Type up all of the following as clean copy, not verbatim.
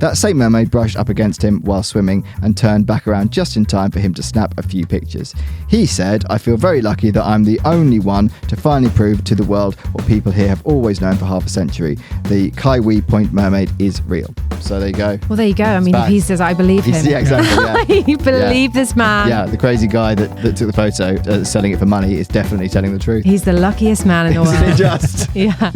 That same mermaid brushed up against him while swimming and turned back around just in time for him to snap a few pictures. He said, "I feel very lucky that I'm the only one to finally prove to the world what people here have always known for half a century. The Kaiwi Point mermaid is real." So there you go. Well, there you go. I mean, if he says, I believe him. Yeah, exactly. Yeah. You believe this man. Yeah, the crazy guy that took the photo selling it for money is definitely telling the truth. He's the luckiest man in the world. Isn't he just? Yeah.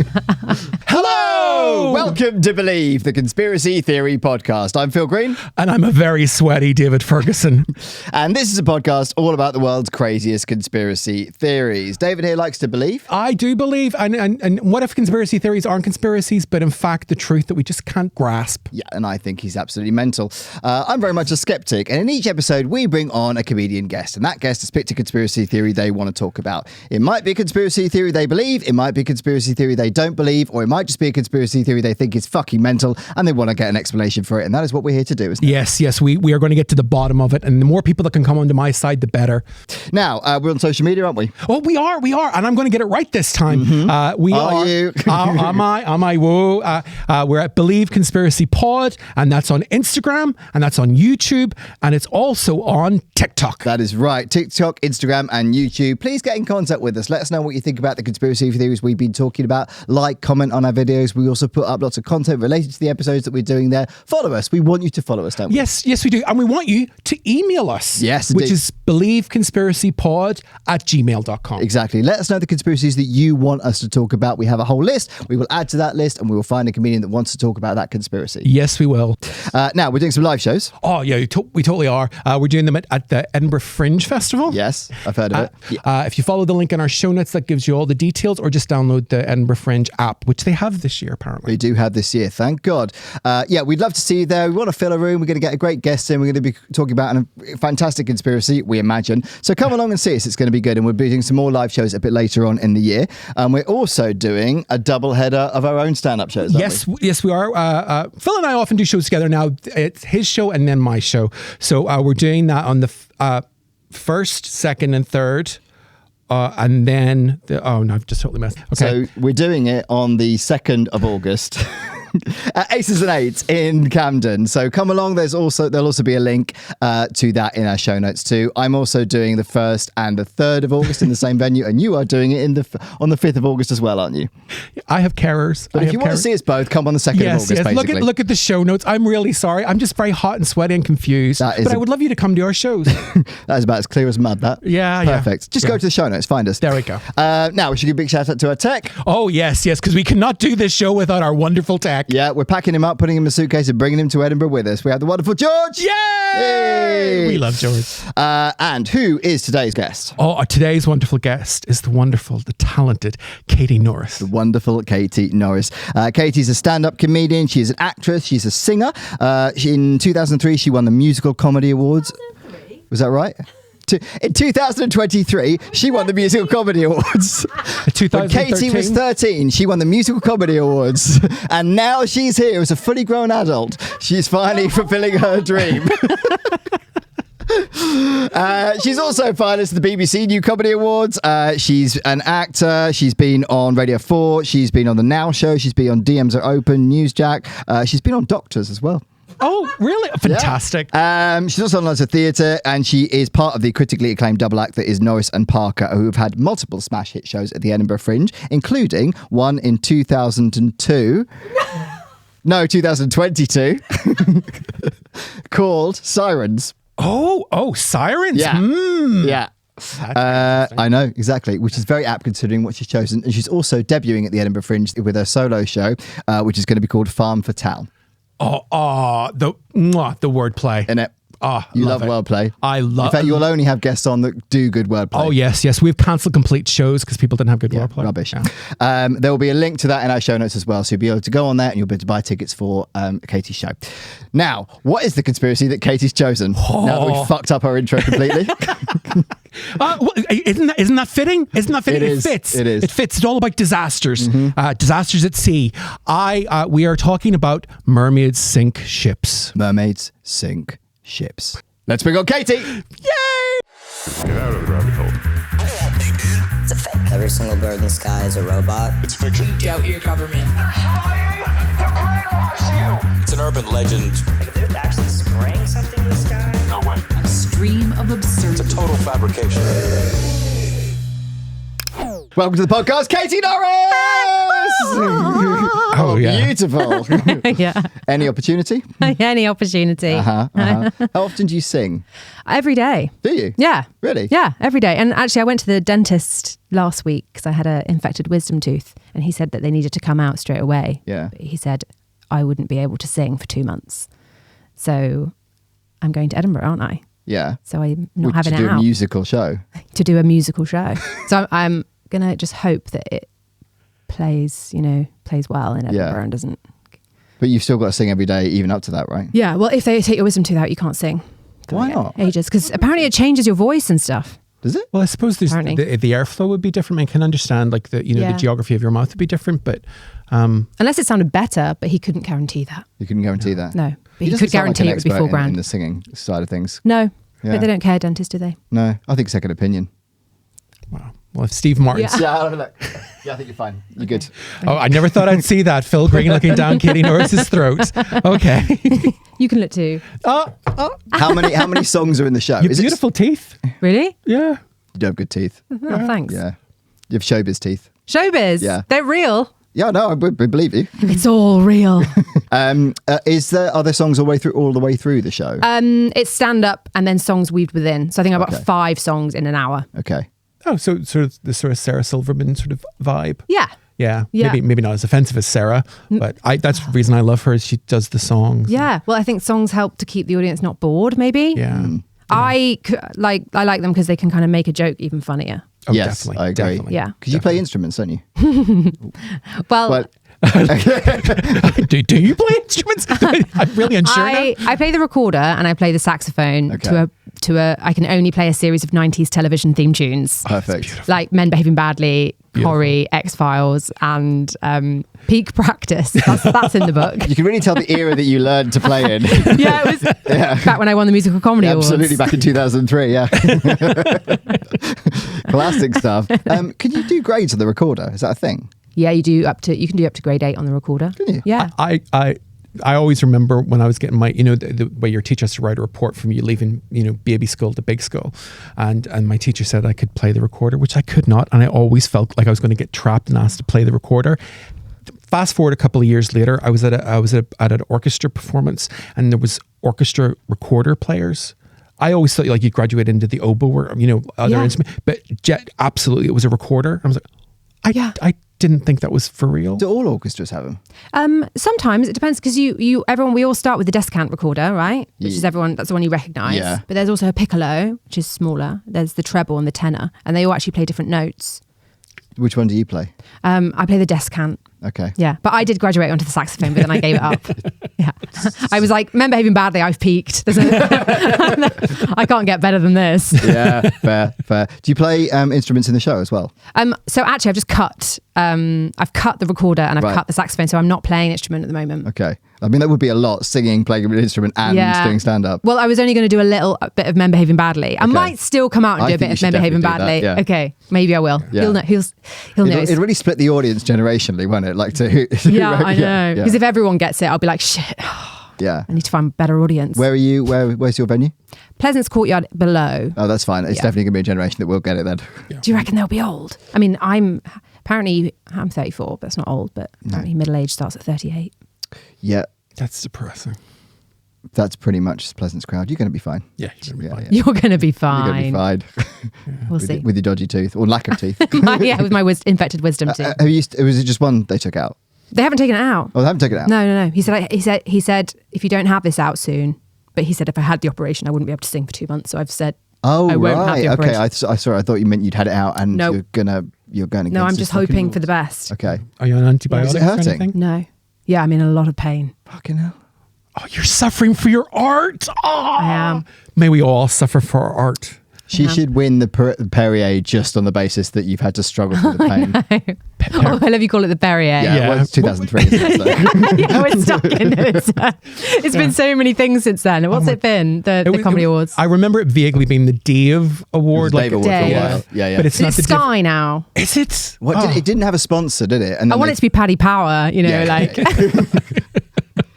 Hello! Welcome to Believe, the Conspiracy Theory podcast. I'm Phil Green. And I'm a very sweaty David Ferguson. And this is a podcast all about the world's craziest conspiracy theories. David here likes to believe. I do believe. And what if conspiracy theories aren't conspiracies, but in fact the truth that we just can't grasp? Yeah, and I think he's absolutely mental. I'm very much a skeptic. And in each episode, we bring on a comedian guest. And that guest has picked a conspiracy theory they want to talk about. It might be a conspiracy theory they believe. It might be a conspiracy theory they don't believe. Or it might just be a conspiracy theory they think is fucking mental and they want to get an explanation for it. And that is what we're here to do, isn't it? Yes, we are going to get to the bottom of it. And the more people that can come onto my side, the better. Now, we're on social media, aren't we? Oh, we are. And I'm going to get it right this time. We are. You? Am I? Whoa. We're at Believe Conspiracy Pod, and that's on Instagram, and that's on YouTube, and it's also on TikTok. That is right. TikTok, Instagram, and YouTube. Please get in contact with us. Let us know what you think about the conspiracy theories we've been talking about. Like, comment on our videos. We also put up lots of content related to the episodes that we're doing there. Follow us. We want you to follow us, don't we? Yes, we do. And we want you to email us. Yes, which is believeconspiracypod@gmail.com. Exactly. Let us know the conspiracies that you want us to talk about. We have a whole list. We will add to that list and we will find a comedian that wants to talk about that conspiracy. Yes, we will. Now, we're doing some live shows. Oh, yeah, we totally are. We're doing them at the Edinburgh Fringe Festival. Yes, I've heard of it. If you follow the link in our show notes, that gives you all the details, or just download the Edinburgh Fringe app, which they have this year, apparently. We do have this year, thank God. We'd love to see you there. We want to fill a room. We're going to get a great guest in. We're going to be talking about a fantastic conspiracy, we imagine. So come along and see us. It's going to be good. And we'll be doing some more live shows a bit later on in the year. We're also doing a double header of our own stand-up shows, Yes, we are. Phil and I often do shows together now. It's his show and then my show. So we're doing that on the first, second, and third. And then, I've just totally messed. Okay. So we're doing it on the 2nd of August. At Aces and Eights in Camden. So come along. There'll also be a link to that in our show notes too. I'm also doing the 1st and the 3rd of August in the same venue, and you are doing it on the 5th of August as well, aren't you? I have carers. But if you want to see us both, come on the 2nd of August. Yes, basically. Look at the show notes. I'm really sorry. I'm just very hot and sweaty and confused. But I would love you to come to our shows. That is about as clear as mud. That. Yeah. Perfect. Just go to the show notes. Find us. There we go. Now we should give a big shout out to our tech. Oh yes, because we cannot do this show without our wonderful tech. Yeah, we're packing him up, putting him in a suitcase and bringing him to Edinburgh with us. We have the wonderful George. Yay! We love George. And who is today's guest? Oh, today's wonderful guest is the wonderful, the talented Katie Norris. The wonderful Katie Norris. Katie's a stand-up comedian. She's an actress. She's a singer. In 2003, she won the Musical Comedy Awards. Was that right? In 2023, she won the Musical Comedy Awards. When Katie was 13, she won the Musical Comedy Awards. And now she's here as a fully grown adult. She's finally fulfilling her dream. She's also a finalist at the BBC New Comedy Awards. She's an actor. She's been on Radio 4. She's been on The Now Show. She's been on DMs Are Open, Newsjack. She's been on Doctors as well. Oh, really? Fantastic. Yeah. She's also on lots of theatre, and she is part of the critically acclaimed double act that is Norris and Parker, who have had multiple smash hit shows at the Edinburgh Fringe, including one in 2002. No, 2022. Called Sirens. Oh, Sirens? Yeah. Yeah. I know, exactly, which is very apt considering what she's chosen. And she's also debuting at the Edinburgh Fringe with her solo show, which is going to be called Farm Fatale. The wordplay. In it. You love wordplay. I love. In fact, you'll only have guests on that do good wordplay. Oh yes. We've cancelled complete shows because people didn't have good wordplay. Rubbish. Yeah. There will be a link to that in our show notes as well, so you'll be able to go on there and you'll be able to buy tickets for Katie's show. Now, what is the conspiracy that Katie's chosen? Now that we've fucked up our intro completely. Isn't that fitting? Isn't that fitting? It fits. It is. It fits. It's all about disasters. Disasters at sea. We are talking about mermaids sink ships. Mermaids sink ships. Let's bring on Katie. Yay! Get out of the rabbit hole. It's a fake. Every single bird in the sky is a robot. It's fiction. Doubt your government. It's an urban legend. Like, if they're actually spraying something in the sky? No way. A stream of absurdity. It's a total fabrication. Welcome to the podcast, Katie Norris! Oh, yeah. Beautiful. Yeah. Any opportunity? Any opportunity. How often do you sing? Every day. Do you? Yeah. Really? Yeah, every day. And actually, I went to the dentist last week because I had an infected wisdom tooth, and he said that they needed to come out straight away. Yeah. But he said I wouldn't be able to sing for 2 months. So I'm going to Edinburgh, aren't I? Yeah. So I'm not Would having you it do a out musical show? to do a musical show. So I'm going to just hope that it plays well in Edinburgh and doesn't. But you've still got to sing every day, even up to that, right? Yeah. Well, if they take your wisdom tooth out, you can't sing. for Why like not? Ages. Because apparently it changes your voice and stuff. Does it? Well, I suppose there's Apparently. the airflow would be different. I can understand like the Yeah. the geography of your mouth would be different, but Unless it sounded better, but he couldn't guarantee that. You couldn't guarantee that? No. But he doesn't could sound like guarantee an it would be expert $4,000. in the singing side of things. No. Yeah. But they don't care, dentists, do they? No, I think second opinion. wow. Well, if Steve Martin's Yeah, I'll have a look. Yeah, I think you're fine. You're good. Oh, I never thought I'd see that. Phil Green looking down Katie Norris's throat. Okay. You can look too. How many songs are in the show? You have beautiful teeth. Really? Yeah. You do have good teeth. Oh, thanks. Yeah. You have showbiz teeth. Showbiz. Yeah. They're real. Yeah, no, I believe you. It's all real. Are there songs all the way through the show? It's stand up and then songs weaved within. So I think I've got 5 songs in an hour. Okay. Oh, so sort of the sort of Sarah Silverman sort of vibe. Yeah. Yeah. Yeah. Maybe not as offensive as Sarah, but that's the reason I love her is she does the songs. Yeah. Well, I think songs help to keep the audience not bored, maybe. Yeah. I like them because they can kind of make a joke even funnier. Oh, Yes, definitely. I agree. Definitely. Yeah. Because you play instruments, don't you? Well, Well, do you play instruments? I'm really unsure now. I play the recorder and I play the saxophone Okay. to a I can only play a series of 90s television theme tunes. perfect. Like Men Behaving Badly, Corrie, X-Files, and Peak Practice. That's in the book. You can really tell the era that you learned to play in. Yeah, it was back when I won the musical comedy awards. Absolutely, back in 2003, yeah. Classic stuff. Can you do grades on the recorder? Is that a thing? Yeah, you can do up to grade 8 on the recorder. Can you? Yeah. I always remember when I was getting my, the way your teacher has to write a report from you leaving, baby school to big school. And my teacher said I could play the recorder, which I could not. And I always felt like I was going to get trapped and asked to play the recorder. Fast forward a couple of years later, I was at an orchestra performance and there was orchestra recorder players. I always thought like you graduate into the oboe or, other instrument, but absolutely it was a recorder. I was like, I didn't think that was for real. Do all orchestras have them? Sometimes it depends because we all start with the descant recorder, right? Which is that's the one you recognise. Yeah. But there's also a piccolo, which is smaller. There's the treble and the tenor, and they all actually play different notes. Which one do you play? I play the descant. Okay. Yeah, but I did graduate onto the saxophone, but then I gave it up. Yeah, I was like, men behaving badly, I've peaked. I can't get better than this. Yeah, fair. Do you play instruments in the show as well? So actually, I've just cut. I've cut the recorder and I've cut the saxophone, so I'm not playing an instrument at the moment. Okay. I mean, that would be a lot, singing, playing an instrument and doing stand-up. Well, I was only going to do a bit of men behaving badly. I might still come out and I do a think bit you of should men behaving definitely do badly. that, yeah. Okay, maybe I will. Yeah. He'll know. He'll know. It'll really split the audience generationally, won't it? Like to Yeah, I know. Because if everyone gets it, I'll be like, shit. Yeah. I need to find a better audience. Where are you? Where's your venue? Pleasance Courtyard below. Oh, that's fine. It's definitely going to be a generation that will get it then. Do you reckon they'll be old? I mean, I'm 34, but that's not old, but apparently middle age starts at 38. Yeah. That's depressing. That's pretty much Pleasant's crowd. You're going to be fine. Yeah, you're going to be fine. You're going to be fine. You're going to be fine. We'll see. With your dodgy tooth or lack of teeth. Yeah, with my infected wisdom too. Was it just one they took out? They haven't taken it out. Oh, they haven't taken it out? No. He said if you don't have this out soon, but he said if I had the operation, I wouldn't be able to sing for 2 months. So I've said, oh, I won't have the okay. operation. I thought you meant you'd had it out and No. you're going. No, I'm against just the fucking hoping for the rules. best. Okay. Are you on antibiotics Is it or hurting? anything? No. Yeah, I'm in a lot of pain. Fucking hell. Oh, you're suffering for your art. Oh. I am. May we all suffer for our art. She should win the Perrier just on the basis that you've had to struggle through the pain. Oh, I love you call it the Perrier. Yeah, well, it's 2003, isn't it? So. Yeah, we're stuck in it. It's been so many things since then. What's it been? The Comedy Awards. I remember it vaguely being the Dave Award. It was Dave Award for a Dave. while. Yeah. But it's not It's the Sky now. Is it? What, it didn't have a sponsor, did it? And I then want it to be Paddy Power, Yeah. like.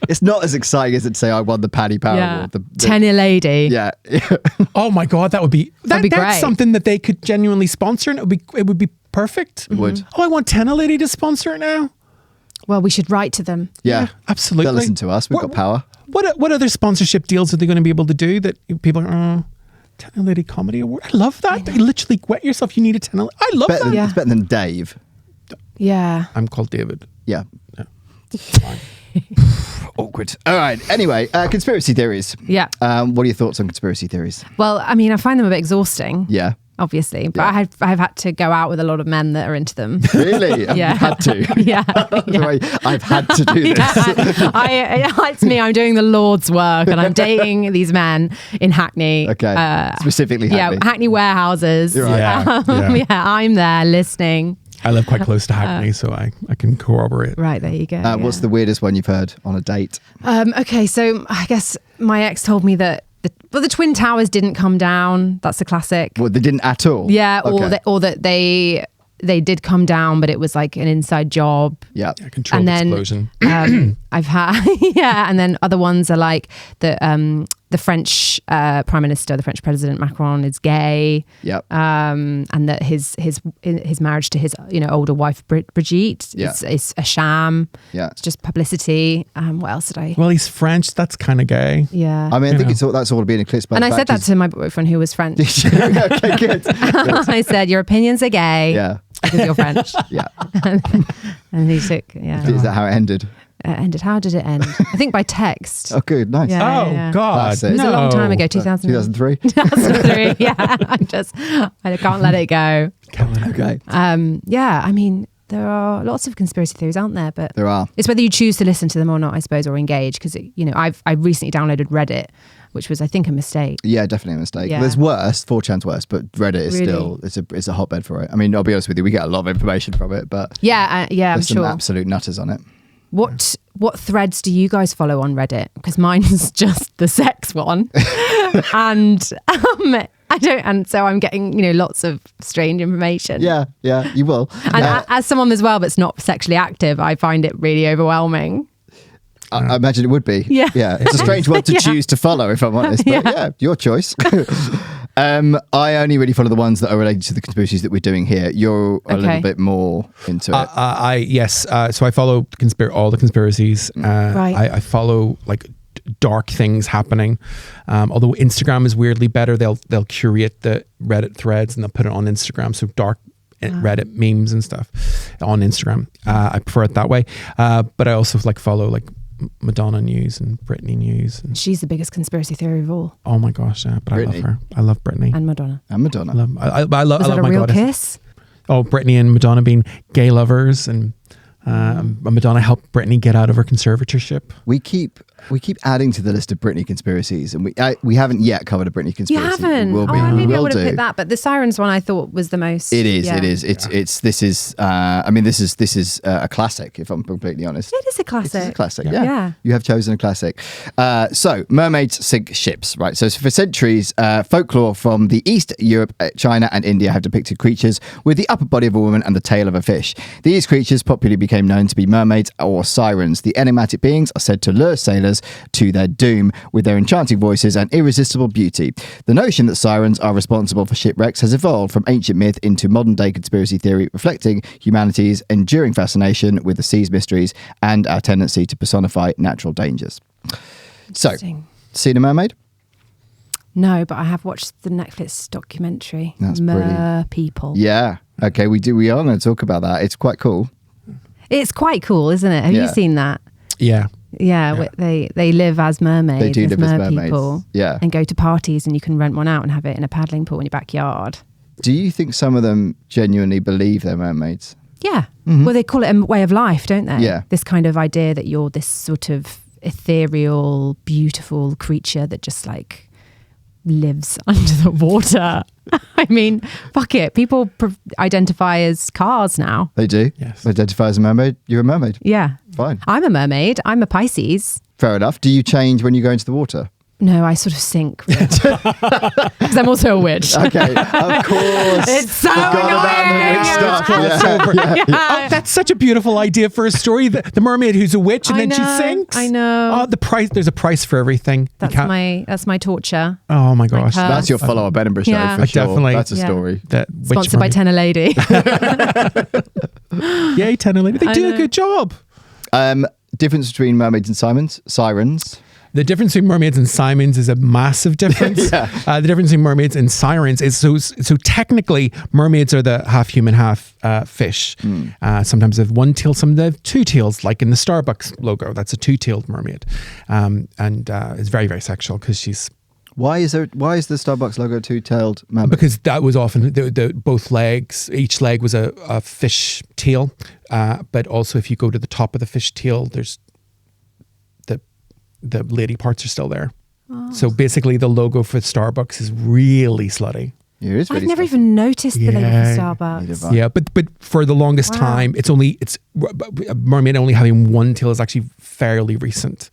It's not as exciting as it'd say I won the Paddy Power Yeah. Award. Tenny lady. Yeah. Oh my God, that'd be That'd be That's great. something that they could genuinely sponsor, and it would be perfect. Would. Oh, I want Tenna Lady to sponsor it now. Well, we should write to them. Yeah. Absolutely. They'll listen to us. We've got power. What other sponsorship deals are they going to be able to do that people are, Tenna Lady Comedy Award? I love that. You literally wet yourself. You need a Tenna. I love that. Yeah. It's better than Dave. Yeah. I'm called David. Yeah. Fine. Awkward. All right. Anyway, conspiracy theories. Yeah. What are your thoughts on conspiracy theories? Well, I mean, I find them a bit exhausting. Yeah. Obviously, but Yeah. I've had to go out with a lot of men that are into them. Really? Yeah. I've had to. Yeah. Sorry, I've had to do this. It's me. I'm doing the Lord's work, and I'm dating these men in Hackney. Okay. Specifically Hackney. Yeah, Hackney warehouses. You're right. Yeah. I'm there listening. I live quite close to Hackney, so I can corroborate. Right, there you go. What's the weirdest one you've heard on a date? Okay, so I guess my ex told me that the Twin Towers didn't come down. That's a classic. Well, they didn't at all. Yeah, Okay. or that they did come down, but it was like an inside job. Yeah. Yeah, controlled And then explosion. I've had and then other ones are like the French Prime Minister, the French President Macron is gay. Yep. And that his marriage to his older wife Brigitte Yeah. is a sham. Yeah. It's just publicity. What else did I? Well, he's French. That's kind of gay. Yeah. I mean, I think that's all being eclipsed by and the I said fact that to my boyfriend who was French. Okay, good. I said, your opinions are gay Yeah. because you're French. Yeah. And he took, yeah. Is that how it ended? Ended. How did it end? I think by text. Oh, good. Nice. Yeah. Oh God, That's it. It was a long time ago, 2003. 2003. Yeah. I can't let it go. Okay. Yeah. I mean, there are lots of conspiracy theories, aren't there? But There are. it's whether you choose to listen to them or not, I suppose, or engage. Because I recently downloaded Reddit, which was, I think, a mistake. Yeah, definitely a mistake. Yeah. There's worse. 4chan's worse, but Reddit is Really? still it's a hotbed for it. I mean, I'll be honest with you, we get a lot of information from it, but Yeah. I'm there's some sure. absolute nutters on it. What threads do you guys follow on Reddit? Because mine's just the sex one, and I don't, and so I'm getting lots of strange information. Yeah, you will. And as someone as well that's not sexually active, I find it really overwhelming. I imagine it would be. Yeah. It's a strange one to Yeah. choose to follow, if I'm honest. But yeah, your choice. I only really follow the ones that are related to the conspiracies that we're doing here. You're a little bit more into it. Yes. So I follow all the conspiracies. Right. I follow like dark things happening. Although Instagram is weirdly better, they'll curate the Reddit threads and they'll put it on Instagram. So dark Reddit memes and stuff on Instagram. I prefer it that way. But I also follow Madonna news and Britney news. And, She's the biggest conspiracy theory of all. oh my gosh, but Britney. I love her. I love Britney. And Madonna. And Madonna. I love Was that a my real goddess. kiss? Oh, Britney and Madonna being gay lovers, and Madonna helped Britney get out of her conservatorship. We keep adding to the list of Britney conspiracies, and we haven't yet covered a Britney conspiracy. You haven't. We will be. Maybe we I will would have do. picked that, but the sirens one I thought was the most. It is. Yeah. It is. This is. I mean, this is a classic. If I'm completely honest, It is a classic. This is a classic. Yeah. Yeah. You have chosen a classic. So mermaids sink ships, right? So for centuries, folklore from the East, Europe, China, and India have depicted creatures with the upper body of a woman and the tail of a fish. These creatures popularly became known to be mermaids or sirens. The enigmatic beings are said to lure sailors to their doom with their enchanting voices and irresistible beauty. The notion that sirens are responsible for shipwrecks has evolved from ancient myth into modern-day conspiracy theory, reflecting humanity's enduring fascination with the sea's mysteries and our tendency to personify natural dangers. So, Interesting. seen a mermaid? No, but I have watched the Netflix documentary. That's brilliant. Merpeople. Yeah. Okay, we are going to talk about that. It's quite cool. It's quite cool, isn't it? Have you Yeah. seen that? Yeah. Yeah, they live as mermaids. They do as live as mermaids. merpeople, Yeah. and go to parties, and you can rent one out and have it in a paddling pool in your backyard. Do you think some of them genuinely believe they're mermaids? Yeah. Well, they call it a way of life, don't they? Yeah. This kind of idea that you're this sort of ethereal, beautiful creature that just lives under the water. I mean, fuck it. People identify as cars now. They do? Yes. Identify as a mermaid? You're a mermaid. Yeah. Fine. I'm a mermaid. I'm a Pisces. Fair enough. Do you change when you go into the water? No, I sort of sink. Because I'm also a witch. Okay, of course. It's so Forgot about the witch stuff. Yeah. Oh, that's such a beautiful idea for a story. The mermaid who's a witch and then she sinks. I know. Oh, the price. There's a price for everything. That's my torture. Oh my gosh. Like That's your follow-up Edinburgh show Yeah. for sure. Definitely. That's a story. That witch Sponsored by mermaid. Tenor Lady. Yay, Tenor Lady. They do a good job. Difference between mermaids and sirens. The difference between mermaids and sirens is a massive difference. The difference between mermaids and sirens is so technically mermaids are the half human, half fish. Sometimes they have one tail, some they have two tails, like in the Starbucks logo. That's a two-tailed mermaid, and it's very, very sexual because she's. Why is the Starbucks logo two-tailed mermaid? Because that was often both legs. Each leg was a fish tail, but also if you go to the top of the fish tail, there's the lady parts are still there. Oh. So basically, the logo for Starbucks is really slutty. Yeah, it is really I've never slutty. even noticed the label for Starbucks. Yeah, but for the longest time, it's a mermaid only having one tail is actually fairly recent.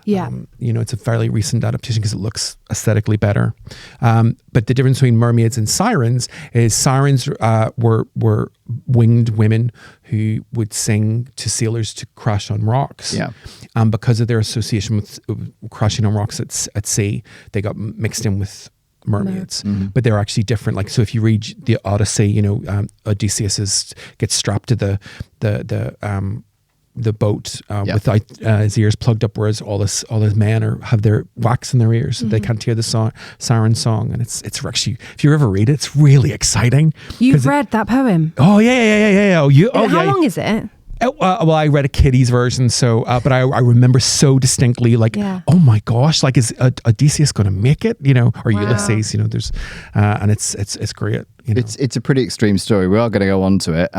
Yeah. It's a fairly recent adaptation because it looks aesthetically better. But the difference between mermaids and sirens is sirens were winged women who would sing to sailors to crash on rocks. Yeah. Because of their association with crashing on rocks at sea, they got mixed in with mermaids. Mm-hmm. But they're actually different. Like, so if you read the Odyssey, Odysseus gets strapped to the boat with his ears plugged up, whereas all his men have their wax in their ears, so they can't hear the siren song. And it's actually, if you ever read it, it's really exciting. You've read that poem? Oh yeah. How long is it? Well, I read a kiddies version, so but I remember so distinctly, like, oh my gosh, like, is Odysseus going to make it? Or Ulysses? There's and it's great. It's a pretty extreme story. We are going to go on to it.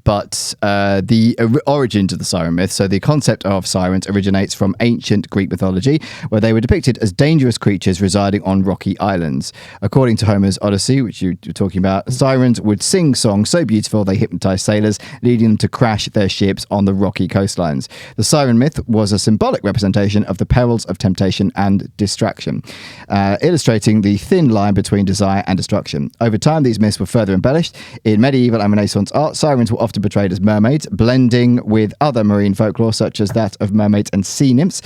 But the origins of the siren myth, so the concept of sirens originates from ancient Greek mythology, where they were depicted as dangerous creatures residing on rocky islands. According to Homer's Odyssey, which you were talking about, sirens would sing songs so beautiful they hypnotized sailors, leading them to crash their ships on the rocky coastlines. The siren myth was a symbolic representation of the perils of temptation and distraction, illustrating the thin line between desire and destruction. Over time, these myths were further embellished. In medieval and Renaissance art, sirens were often portrayed as mermaids, blending with other marine folklore such as that of mermaids and sea nymphs.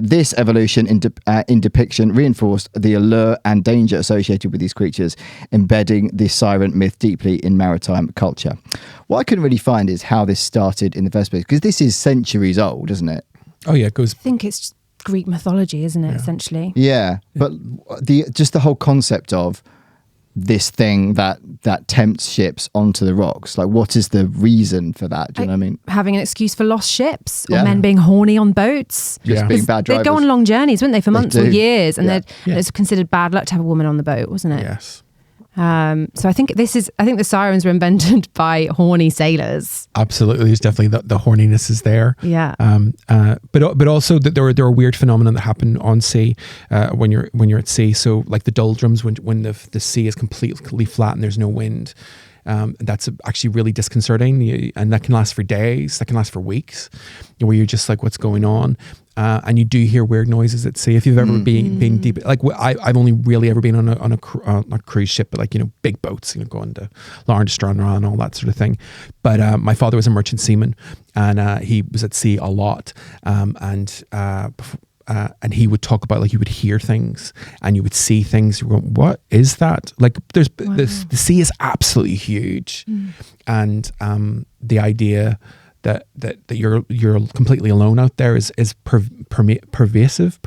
This evolution in depiction reinforced the allure and danger associated with these creatures, embedding the siren myth deeply in maritime culture. What I couldn't really find is how this started in the first place, because this is centuries old, isn't it? Oh yeah, it goes. I think it's just Greek mythology, isn't it, essentially? Yeah, but the whole concept of this thing that tempts ships onto the rocks, like, what is the reason for that? Do you know what I mean? Having an excuse for lost ships, or Yeah. men being horny on boats. Just being bad drivers. They'd go on long journeys, wouldn't they, for months or do. years, and Yeah. it was considered bad luck to have a woman on the boat, wasn't it? Yes. So I think the sirens were invented by horny sailors. Absolutely, there's definitely the horniness is there. Yeah. But also that there are weird phenomena that happen on sea when you're at sea. So like the doldrums when the sea is completely flat and there's no wind. That's actually really disconcerting, and that can last for days. That can last for weeks, where you're just like, what's going on? And you do hear weird noises at sea. If you've ever been deep, like I've only really ever been on a cruise ship, but like, big boats, going to Larne, Stranraer and all that sort of thing. But my father was a merchant seaman, and he was at sea a lot, and he would talk about, like, you would hear things and you would see things. You're going, what is that? Like, the sea is absolutely huge, and the idea that you're completely alone out there is pervasive.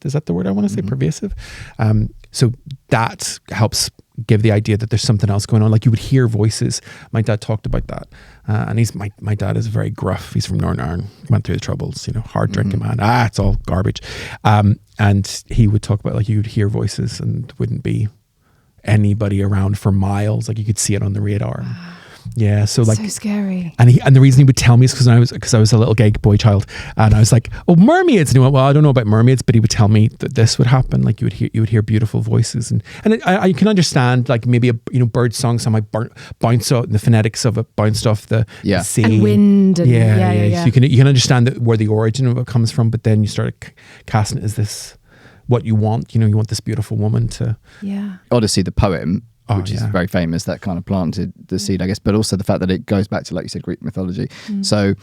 Is that the word I want to say? Pervasive. So that helps give the idea that there's something else going on. Like, you would hear voices. My dad talked about that, and my dad is very gruff. He's from Northern Ireland. Went through the troubles. Hard drinking man. It's all garbage. And he would talk about, like, you would hear voices and wouldn't be anybody around for miles. Like, you could see it on the radar. Yeah, so like, so scary. And the reason he would tell me is because I was a little gay boy child, and I was like, oh, mermaids. And he went, well, I don't know about mermaids, but he would tell me that this would happen. Like, you would hear beautiful voices, and I can understand, like, maybe a bird song, some might bounce out, the phonetics of it bounced off the sea and wind. And yeah. So you can understand where the origin of it comes from, but then you started casting it as this what you want. You want this beautiful woman to. Yeah. Odyssey, the poem, which is yeah. very famous, that kind of planted the seed, I guess, but also the fact that it goes back to, like you said, Greek mythology. So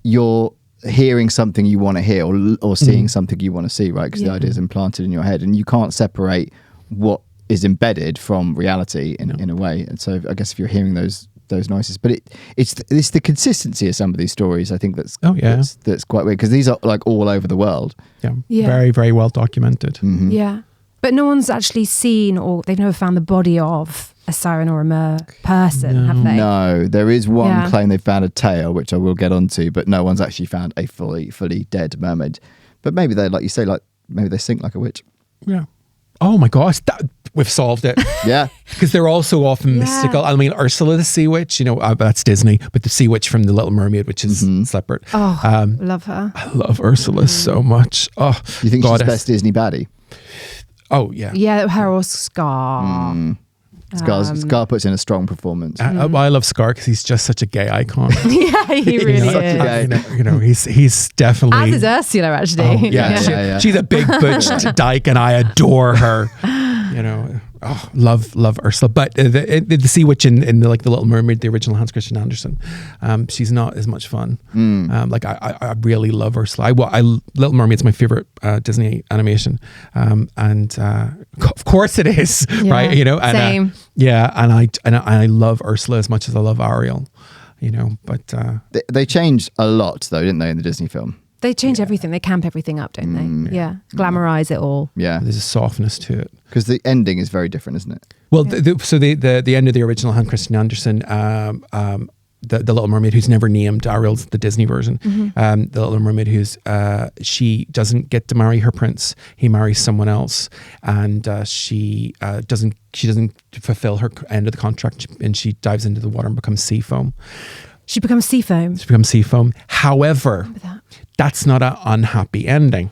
you're hearing something you want to hear or seeing something you want to see, right? Because the idea is implanted in your head, and you can't separate what is embedded from reality in a way. And so I guess if you're hearing those noises, but it's the consistency of some of these stories, I think that's quite weird, because these are like all over the world. Yeah. Very, very well documented. Yeah. But no one's actually seen, or they've never found the body of a siren or a mer person, have they? No, there is one claim they found a tail, which I will get onto, but no one's actually found a fully dead mermaid. But maybe they, like you say, maybe they sink like a witch. Yeah. Oh my gosh, we've solved it. Yeah. Because they're also often mystical. I mean, Ursula the Sea Witch, that's Disney, but the Sea Witch from The Little Mermaid, which is separate. Oh, love her. I love Ursula so much. Oh, You think she's the best Disney baddie? Oh, yeah. Yeah, her or Scar. Scar puts in a strong performance. I love Scar because he's just such a gay icon. Yeah, he really is. He's definitely. As is Ursula, actually. Oh, yeah. She's a big butch dyke, and I adore her. Love Ursula. But the Sea Witch in the Little Mermaid, the original Hans Christian Andersen, she's not as much fun. I really love Ursula. Little Mermaid's my favorite Disney animation, and of course it is, right? And, same. And I love Ursula as much as I love Ariel. But they changed a lot, though, didn't they, in the Disney film? They change everything. They camp everything up, don't they? Yeah. Glamorize it all. Yeah. there's a softness to it. Because the ending is very different, isn't it? Well, the end of the original Hans Christian Andersen, the Little Mermaid, who's never named, Ariel's the Disney version. The Little Mermaid, she doesn't get to marry her prince. He marries someone else, and she doesn't fulfill her end of the contract, and she dives into the water and becomes sea foam. She becomes sea foam. However, that's not an unhappy ending,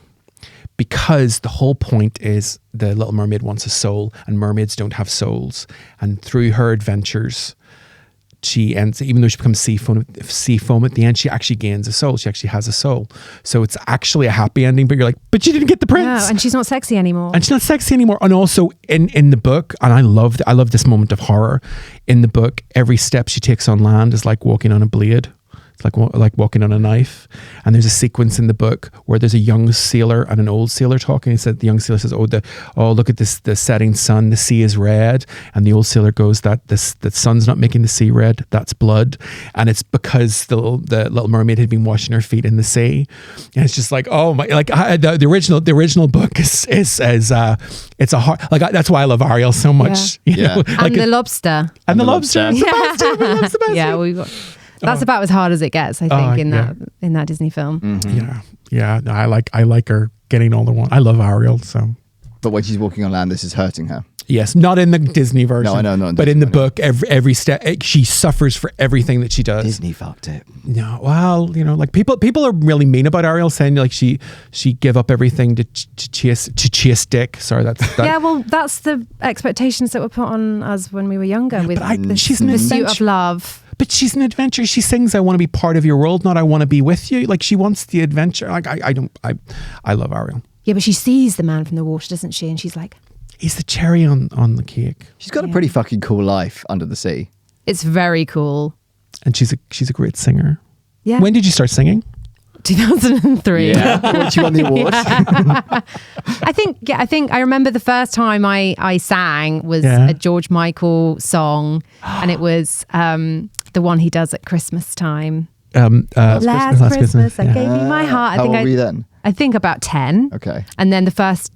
because the whole point is the Little Mermaid wants a soul, and mermaids don't have souls. And through her adventures, she ends, even though she becomes sea foam at the end, she actually gains a soul. She actually has a soul. So it's actually a happy ending, but you're like, but she didn't get the prince. No, and she's not sexy anymore. And also in the book, and I love this moment of horror. In the book, every step she takes on land is like walking on a blade. It's like walking on a knife. And there's a sequence in the book where there's a young sailor and an old sailor talking. He said, the young sailor says, oh, look at this, the setting sun, the sea is red. And the old sailor goes, that sun's not making the sea red, that's blood. And it's because the Little Mermaid had been washing her feet in the sea. And it's just like, oh my, like the original book is it's a hard, like that's why I love Ariel so much. Yeah. And the lobster. And the lobster. Yeah. That's the best. Yeah, we got. That's about as hard as it gets, I think, in that Disney film. Mm-hmm. Yeah. No, I like her getting all the one. I love Ariel, so. But when she's walking on land, this is hurting her. Yes, not in the Disney version. No, I know, not in but Disney, in the book, every step, she suffers for everything that she does. Disney fucked it. No, well, like people are really mean about Ariel, saying like she gave up everything to chase Dick. Sorry, that's Yeah, well, that's the expectations that were put on us when we were younger. With she's an pursuit adventure. of love. But she's an adventurer. She sings, "I want to be part of your world, not I want to be with you." Like she wants the adventure. Like I love Ariel. Yeah, but she sees the man from the water, doesn't she? And she's like, he's the cherry on the cake. She's got a pretty fucking cool life under the sea. it's very cool. And she's a great singer. Yeah. When did you start singing? 2003. Yeah. When she won the award. I think I remember the first time I sang was a George Michael song, and it was the one he does at Christmas time. Last Christmas, I gave you my heart. How old were you then? I think about 10. Okay. And then the first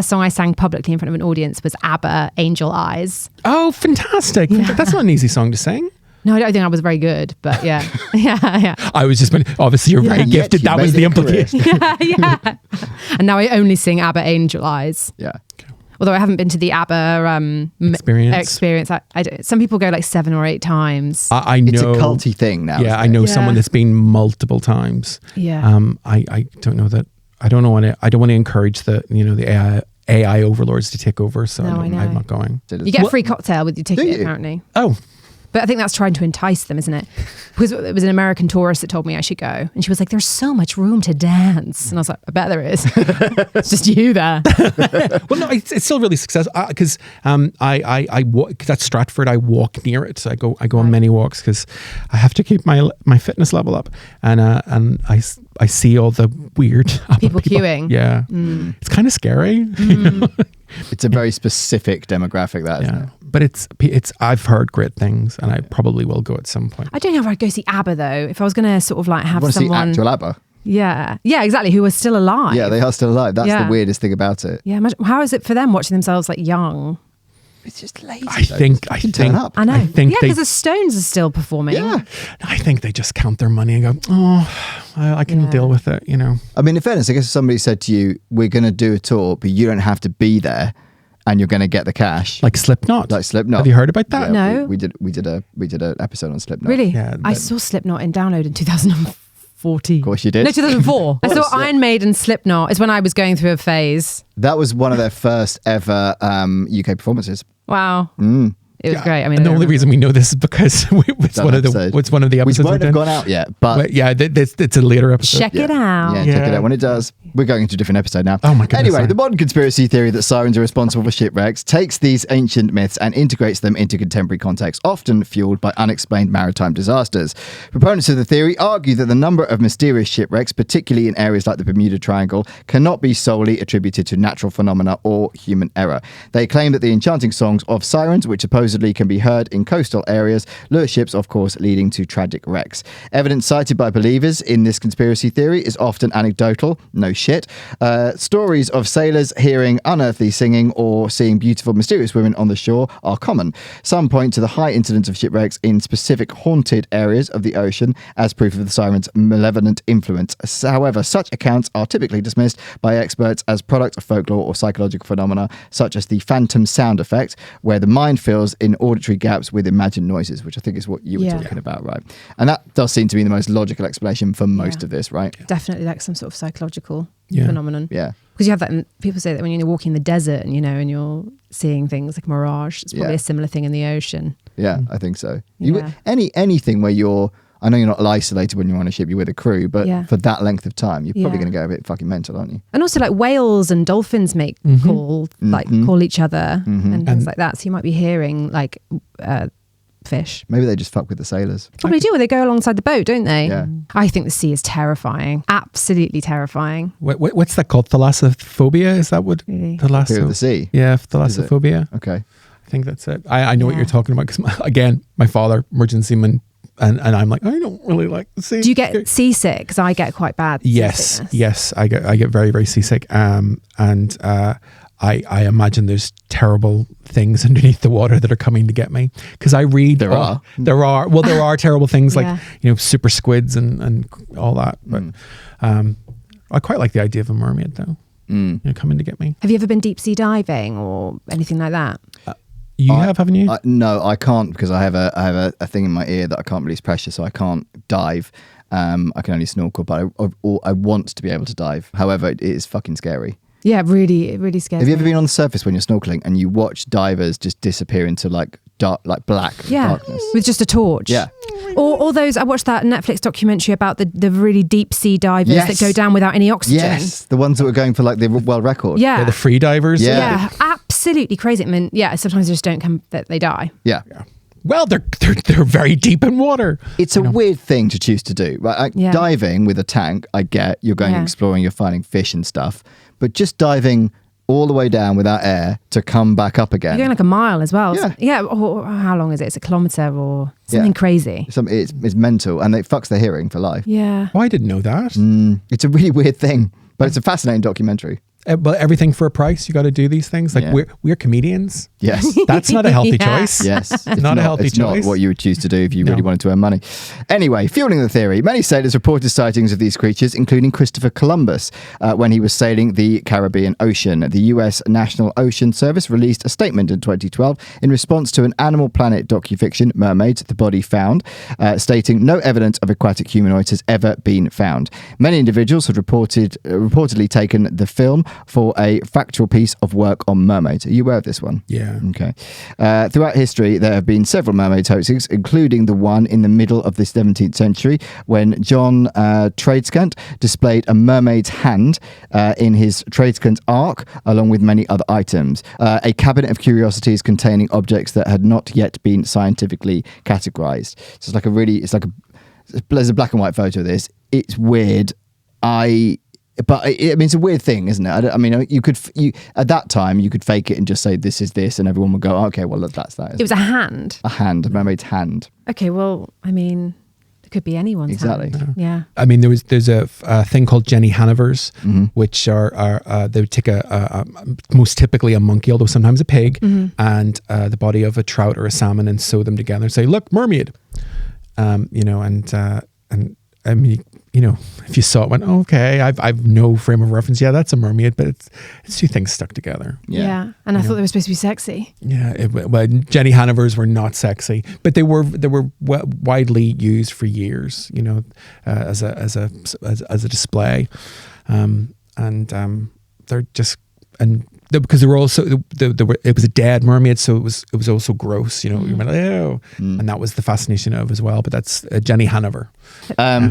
song I sang publicly in front of an audience was ABBA, Angel Eyes. Oh, fantastic. Yeah. That's not an easy song to sing. No, I don't think I was very good, but yeah. yeah. I was just, obviously you're very gifted. That was the implication. yeah. And now I only sing ABBA, Angel Eyes. Yeah. Although I haven't been to the ABBA experience. Some people go like 7 or 8 times. I know. It's a culty thing now. Yeah, I know someone that's been multiple times. Yeah. I don't know that. I don't want to encourage the AI overlords to take over. So No, I know. I'm not going. You get a free cocktail with your ticket, apparently. Oh, But I think that's trying to entice them, isn't it? Because it was an American tourist that told me I should go. And she was like, there's so much room to dance. And I was like, I bet there is. It's just you there. Well, no, it's still really successful because I walk at Stratford. I walk near it. So I go on many walks because I have to keep my fitness level up, and I see all the weird People queuing. Yeah, it's kind of scary. It's a very specific demographic, that, isn't it? But it's I've heard great things, and I probably will go at some point. I don't know if I'd go see ABBA though. If I was going to sort of like have You want to see someone, actual ABBA? yeah, exactly, who was still alive. Yeah, they are still alive. That's the weirdest thing about it. Yeah, how is it for them watching themselves like young? It's just lazy. I think turn up. I know. I think because the Stones are still performing. Yeah. I think they just count their money and go, oh, I can deal with it, you know. I mean, in fairness, I guess if somebody said to you, we're going to do a tour, but you don't have to be there and you're going to get the cash. Like Slipknot. Have you heard about that? Yeah, No. We did an episode on Slipknot. Really? Yeah, I but- saw Slipknot in download in 2014. Of course you did. No, 2004. I saw yeah. Iron Maiden, Slipknot. It's when I was going through a phase. That was one of their first ever UK performances. Wow. It was great. I mean, And the only reason we know this is because it's one of the episodes. Which won't have gone out yet, but yeah, it's a later episode. check it out. yeah, check it out when it does. We're going into a different episode now. Oh my goodness, Anyway, sorry. the modern conspiracy theory that sirens are responsible for shipwrecks takes these ancient myths and integrates them into contemporary context, often fueled by unexplained maritime disasters. Proponents of the theory argue that the number of mysterious shipwrecks, particularly in areas like the Bermuda Triangle, cannot be solely attributed to natural phenomena or human error. They claim that the enchanting songs of sirens, which supposedly can be heard in coastal areas, lure ships, of course, leading to tragic wrecks. Evidence cited by believers in this conspiracy theory is often anecdotal, no shit. Stories of sailors hearing unearthly singing or seeing beautiful, mysterious women on the shore are common. Some point to the high incidence of shipwrecks in specific haunted areas of the ocean as proof of the siren's malevolent influence. However, such accounts are typically dismissed by experts as product of folklore or psychological phenomena, such as the phantom sound effect, where the mind fills in auditory gaps with imagined noises, which I think is what you were talking about, right? And that does seem to be the most logical explanation for most of this, right? Definitely like some sort of psychological Yeah. phenomenon. Yeah. Because you have that, and people say that when you're walking in the desert and, and you're seeing things like mirage, it's probably Yeah. a similar thing in the ocean. Yeah, I think so. Yeah. Anything where I know you're not isolated when you're on a ship, you're with a crew, but Yeah. for that length of time, you're probably Yeah. going to go a bit fucking mental, aren't you? And also like whales and dolphins make call each other and things like that. So you might be hearing like fish. Maybe they just fuck with the sailors. Probably do. They go alongside the boat, don't they? Yeah. I think the sea is terrifying. Absolutely terrifying. What's that called? Thalassophobia? Is that what? Really? Fear of the sea. Yeah, thalassophobia. Okay. I think that's it. I know what Yeah. you're talking about because, again, my father, emergency man, and I'm like, I don't really like the sea. Do you get seasick? Because I get quite bad seasickness. Yes, I get very, very seasick. I imagine there's terrible things underneath the water that are coming to get me because I read There are terrible things Yeah. like super squids and all that. But I quite like the idea of a mermaid though. Coming to get me. Have you ever been deep sea diving or anything like that? Haven't you? No, I can't because I have a thing in my ear that I can't release pressure, so I can't dive. I can only snorkel, but I want to be able to dive. However, it is fucking scary. Yeah, it really scares Have you ever me. been on the surface when you're snorkeling and you watch divers just disappear into like dark, like black darkness? With just a torch. Yeah. Or those, I watched that Netflix documentary about the really deep sea divers Yes. that go down without any oxygen. Yes, the ones that were going for like the world record. Yeah. Yeah, the free divers. Yeah. Yeah, absolutely crazy. I mean, yeah, sometimes they just don't come, that they die. Yeah. Well, they're very deep in water. It's a weird thing to choose to do. Right? Yeah. Diving with a tank, I get. You're going Yeah. exploring, you're finding fish and stuff. But just diving all the way down without air to come back up again. You're going like a mile as well. Yeah. Yeah. Or how long is it? It's a kilometre or something crazy. It's mental and it fucks their hearing for life. Yeah. Oh, I didn't know that. It's a really weird thing, but it's a fascinating documentary. But everything for a price, you got to do these things. Like Yeah. we're comedians. Yes. That's not a healthy Yeah. choice. Yes. It's Not a healthy it's choice. not what you would choose to do if you really No. wanted to earn money. Anyway, fueling the theory, many sailors reported sightings of these creatures, including Christopher Columbus, when he was sailing the Caribbean Ocean. The US National Ocean Service released a statement in 2012 in response to an Animal Planet docufiction, Mermaids, The Body Found, stating no evidence of aquatic humanoids has ever been found. Many individuals had reportedly taken the film for a factual piece of work on mermaids. Are you aware of this one? Yeah. Okay. Throughout history, there have been several mermaid hoaxes, including the one in the middle of the 17th century when John Tradescant displayed a mermaid's hand in his Tradescant Ark, along with many other items. A cabinet of curiosities containing objects that had not yet been scientifically categorized. So there's a black and white photo of this. It's weird. It's a weird thing, isn't it? I mean, at that time you could fake it and just say this is this, and everyone would go, oh, okay, well look, that's that. It was a hand. A mermaid's hand. Okay, well, I mean, it could be anyone's Exactly. hand. Yeah. I mean, there's a thing called Jenny Hanivers, which are they would take a most typically a monkey, although sometimes a pig, and the body of a trout or a salmon, and sew them together and say, look, mermaid. And I mean, if you saw it, went, oh, okay, I've no frame of reference. Yeah, that's a mermaid, but it's two things stuck together. Yeah. And I thought they were supposed to be sexy. Yeah, but Jenny Hanivers were not sexy, but they were widely used for years. As a display, and they're just because they were also it was a dead mermaid, so it was also gross. You went, oh, and that was the fascination of as well. But that's Jenny Hanover.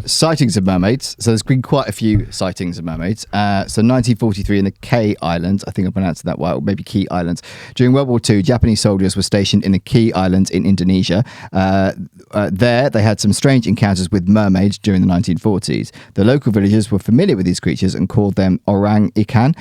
Sightings of mermaids. So there's been quite a few sightings of mermaids. So 1943 in the Kei Islands, I think I pronounced that right, or maybe Key Islands. During World War II, Japanese soldiers were stationed in the Key Islands in Indonesia. There, they had some strange encounters with mermaids during the 1940s. The local villagers were familiar with these creatures and called them orang ikan,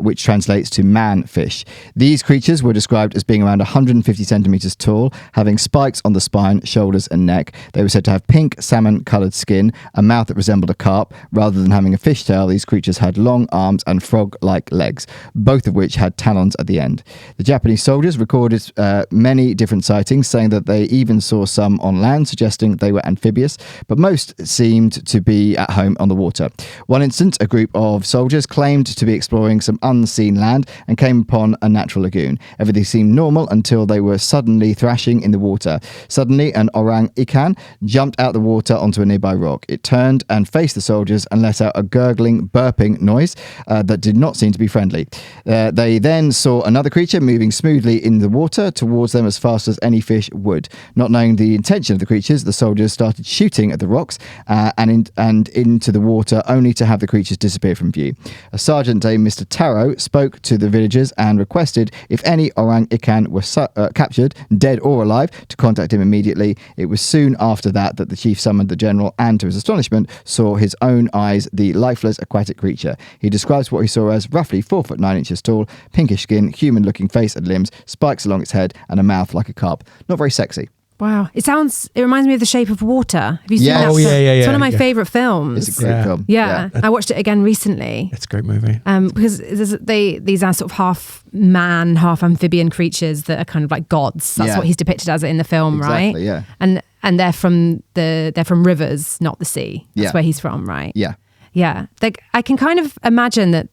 which translates to man-fish. These creatures were described as being around 150 centimeters tall, having spikes on the spine, shoulders, and neck. They were said to have pink salmon-coloured skin, a mouth that resembled a carp. Rather than having a fishtail, these creatures had long arms and frog-like legs, both of which had talons at the end. The Japanese soldiers recorded many different sightings, saying that they even saw some on land, suggesting they were amphibious, but most seemed to be at home on the water. One instance, a group of soldiers claimed to be exploring some unseen land and came upon a natural lagoon. Everything seemed normal until they were suddenly thrashing in the water. Suddenly, an orang ikan jumped out the water onto a nearby rock. It turned and faced the soldiers and let out a gurgling, burping noise that did not seem to be friendly. They then saw another creature moving smoothly in the water towards them as fast as any fish would. Not knowing the intention of the creatures, the soldiers started shooting at the rocks and into the water, only to have the creatures disappear from view. A sergeant named Mr. Taro spoke to the villagers and requested if any orang ikan were captured, dead or alive, to contact him immediately. It was soon after that the chief summoned the general and, to his astonishment, saw his own eyes the lifeless aquatic creature. He describes what he saw as roughly 4 foot 9 inches tall, pinkish skin, human-looking face and limbs, spikes along its head, and a mouth like a carp. Not very sexy. Wow. It reminds me of The Shape of Water. Have you seen that? Oh, yeah. It's one of my favourite films. It's a great film. Yeah. I watched it again recently. It's a great movie. Because these are sort of half man, half amphibian creatures that are kind of like gods. That's what he's depicted as in the film, Exactly, right? yeah. And they're from rivers, not the sea. That's where he's from, right? Yeah. Yeah. I can kind of imagine that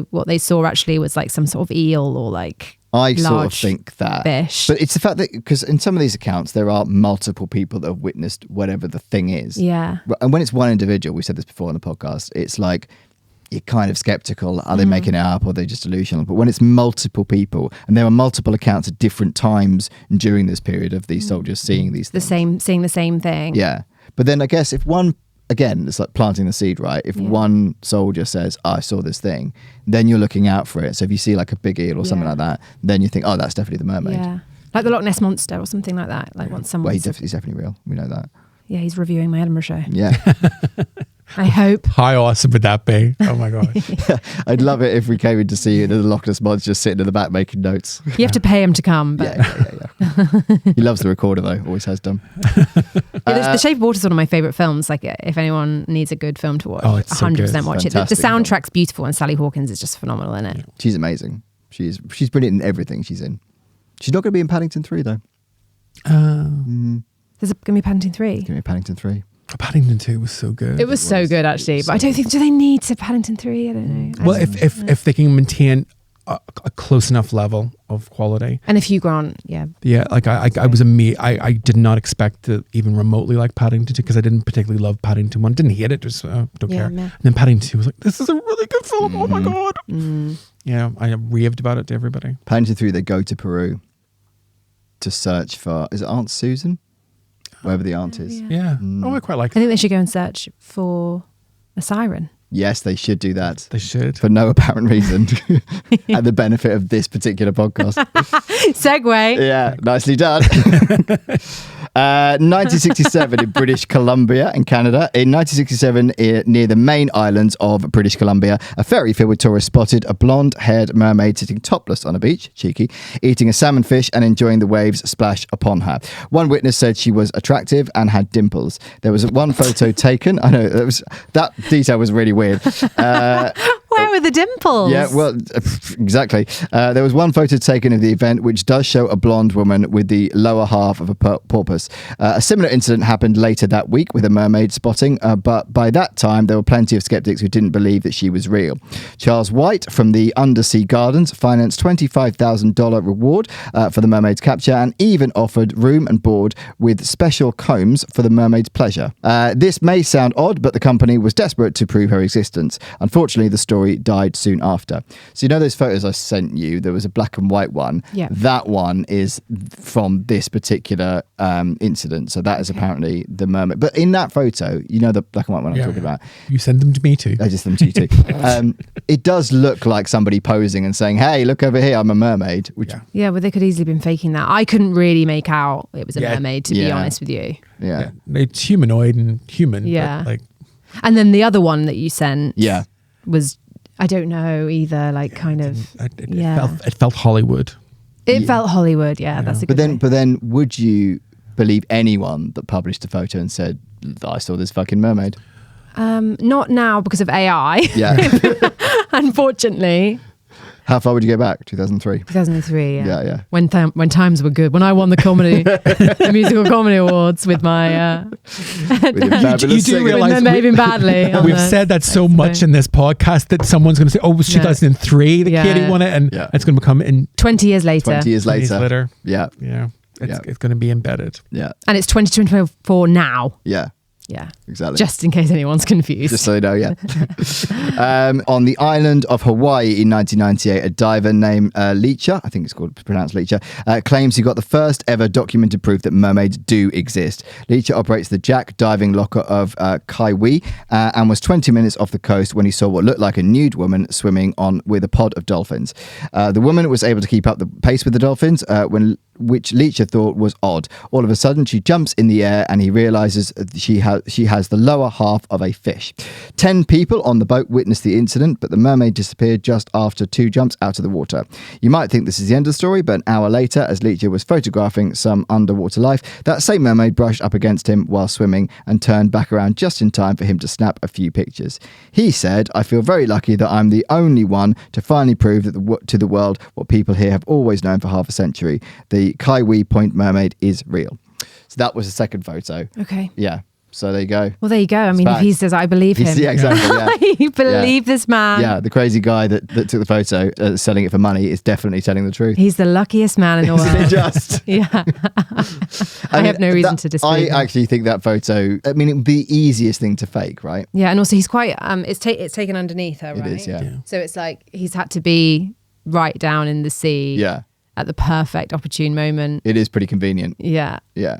what they saw actually was like some sort of eel or like I sort of think that. Fish. But it's the fact that, because in some of these accounts, there are multiple people that have witnessed whatever the thing is. Yeah. And when it's one individual, we said this before on the podcast, it's like, you're kind of skeptical. Are they making it up or are they just delusional? But when it's multiple people, and there are multiple accounts at different times during this period of these soldiers seeing these things. Seeing the same thing. Yeah. But then I guess if one, again, it's like planting the seed, right? If one soldier says, I saw this thing, then you're looking out for it. So if you see like a big eel or something like that, then you think, oh, that's definitely the mermaid. Yeah. Like the Loch Ness Monster or something like that. Like once someone... Well, he's definitely real. We know that. Yeah, he's reviewing my Edinburgh show. Yeah. I hope. How awesome would that be? Oh my God. I'd love it if we came in to see you and the Loch Ness Monster just sitting in the back making notes. You have to pay him to come. But... Yeah. He loves the recorder though, always has done. The Shape of Water is one of my favourite films. Like if anyone needs a good film to watch, it's 100% so watch it. The Fantastic soundtrack's beautiful and Sally Hawkins is just phenomenal in it. She's amazing. She's brilliant in everything she's in. She's not going to be in Paddington 3 though. There's going to be Paddington 3. It's going to be Paddington 3. Paddington 2 was so good. It was so good actually, but I don't think, do they need to Paddington 3? I don't know. Well, if they can maintain a close enough level of quality. And if Hugh Grant, yeah. Yeah, like I was amazed. I did not expect to even remotely like Paddington 2 because I didn't particularly love Paddington 1. Didn't hate it, just don't care. Meh. And then Paddington 2 was like, this is a really good film. Oh my God. Yeah, I raved about it to everybody. Paddington 3, they go to Peru to search for, is it Aunt Susan? Wherever the aunt is. Yeah. Oh, I quite like I it. think they should go and search for a siren. Yes, they should do that. They should. For no apparent reason. At the benefit of this particular podcast. Segue. Yeah, nicely done. 1967 in British Columbia in Canada. In 1967, near the main islands of British Columbia, a ferry filled with tourists spotted a blonde-haired mermaid sitting topless on a beach, cheeky, eating a salmon fish and enjoying the waves splash upon her. One witness said she was attractive and had dimples. There was one photo taken. I know that detail was really weird. Where were the dimples? Yeah, well, exactly. There was one photo taken of the event which does show a blonde woman with the lower half of a porpoise. A similar incident happened later that week with a mermaid spotting, but by that time there were plenty of skeptics who didn't believe that she was real. Charles White from the Undersea Gardens financed $25,000 reward for the mermaid's capture and even offered room and board with special combs for the mermaid's pleasure. This may sound odd, but the company was desperate to prove her existence. Unfortunately, the story died soon after. So you know those photos I sent you? There was a black and white one. Yeah. That one is from this particular incident. So that is apparently the mermaid. But in that photo, you know the black and white one I'm talking about? You send them to me too. I just sent them to you too. It does look like somebody posing and saying, hey, look over here, I'm a mermaid. Which, Yeah, well, they could easily been faking that. I couldn't really make out it was a mermaid, to be honest with you. yeah. It's humanoid and human. Yeah. But like, And then the other one that you sent Yeah. was, I don't know either, like kind of, it felt Hollywood. It felt Hollywood, that's a good But then would you believe anyone that published a photo and said, I saw this fucking mermaid? Not now because of AI, Yeah. unfortunately. How far would you go back? 2003? 2003, Yeah. When times were good. When I won the musical comedy awards with my... With your fabulous do singing. realise when they're behaving badly. on We've the- said that so much in this podcast that someone's going to say, oh, it was 2003 that Katie won it, and it's going to become in 20 years later. 20 years 20 years later. later. Yeah. Yeah. It's going to be embedded. Yeah. And it's 2024 now. Yeah. Yeah. Exactly. Just in case anyone's confused. Just so you know, yeah. On the island of Hawaii in 1998, a diver named Leacher, I think it's pronounced Leacher, claims he got the first ever documented proof that mermaids do exist. Leacher operates the Jack diving locker of Kauai and was 20 minutes off the coast when he saw what looked like a nude woman swimming on with a pod of dolphins. The woman was able to keep up the pace with the dolphins, which Leacher thought was odd. All of a sudden, she jumps in the air and he realizes she has the lower half of a fish. 10 people on the boat witnessed the incident, but the mermaid disappeared just after 2 jumps out of the water. You might think this is the end of the story, but an hour later, as Leacher was photographing some underwater life, that same mermaid brushed up against him while swimming and turned back around just in time for him to snap a few pictures. He said, I feel very lucky that I'm the only one to finally prove that to the world what people here have always known for half a century. The Kauai Point mermaid is real. So that was the second photo. Okay. Yeah. So there you go. Well, there you go. I mean, if he says, I believe him. Yeah, exactly. Yeah. You believe this man. Yeah, the crazy guy that took the photo selling it for money is definitely telling the truth. He's the luckiest man in the world. Isn't it just? Yeah. I have no reason to dispute I actually think that photo, I mean, it would be the easiest thing to fake, right? Yeah, and also he's quite, it's taken underneath her, right? It is, yeah. So it's like he's had to be right down in the sea at the perfect opportune moment. It is pretty convenient. Yeah. Yeah.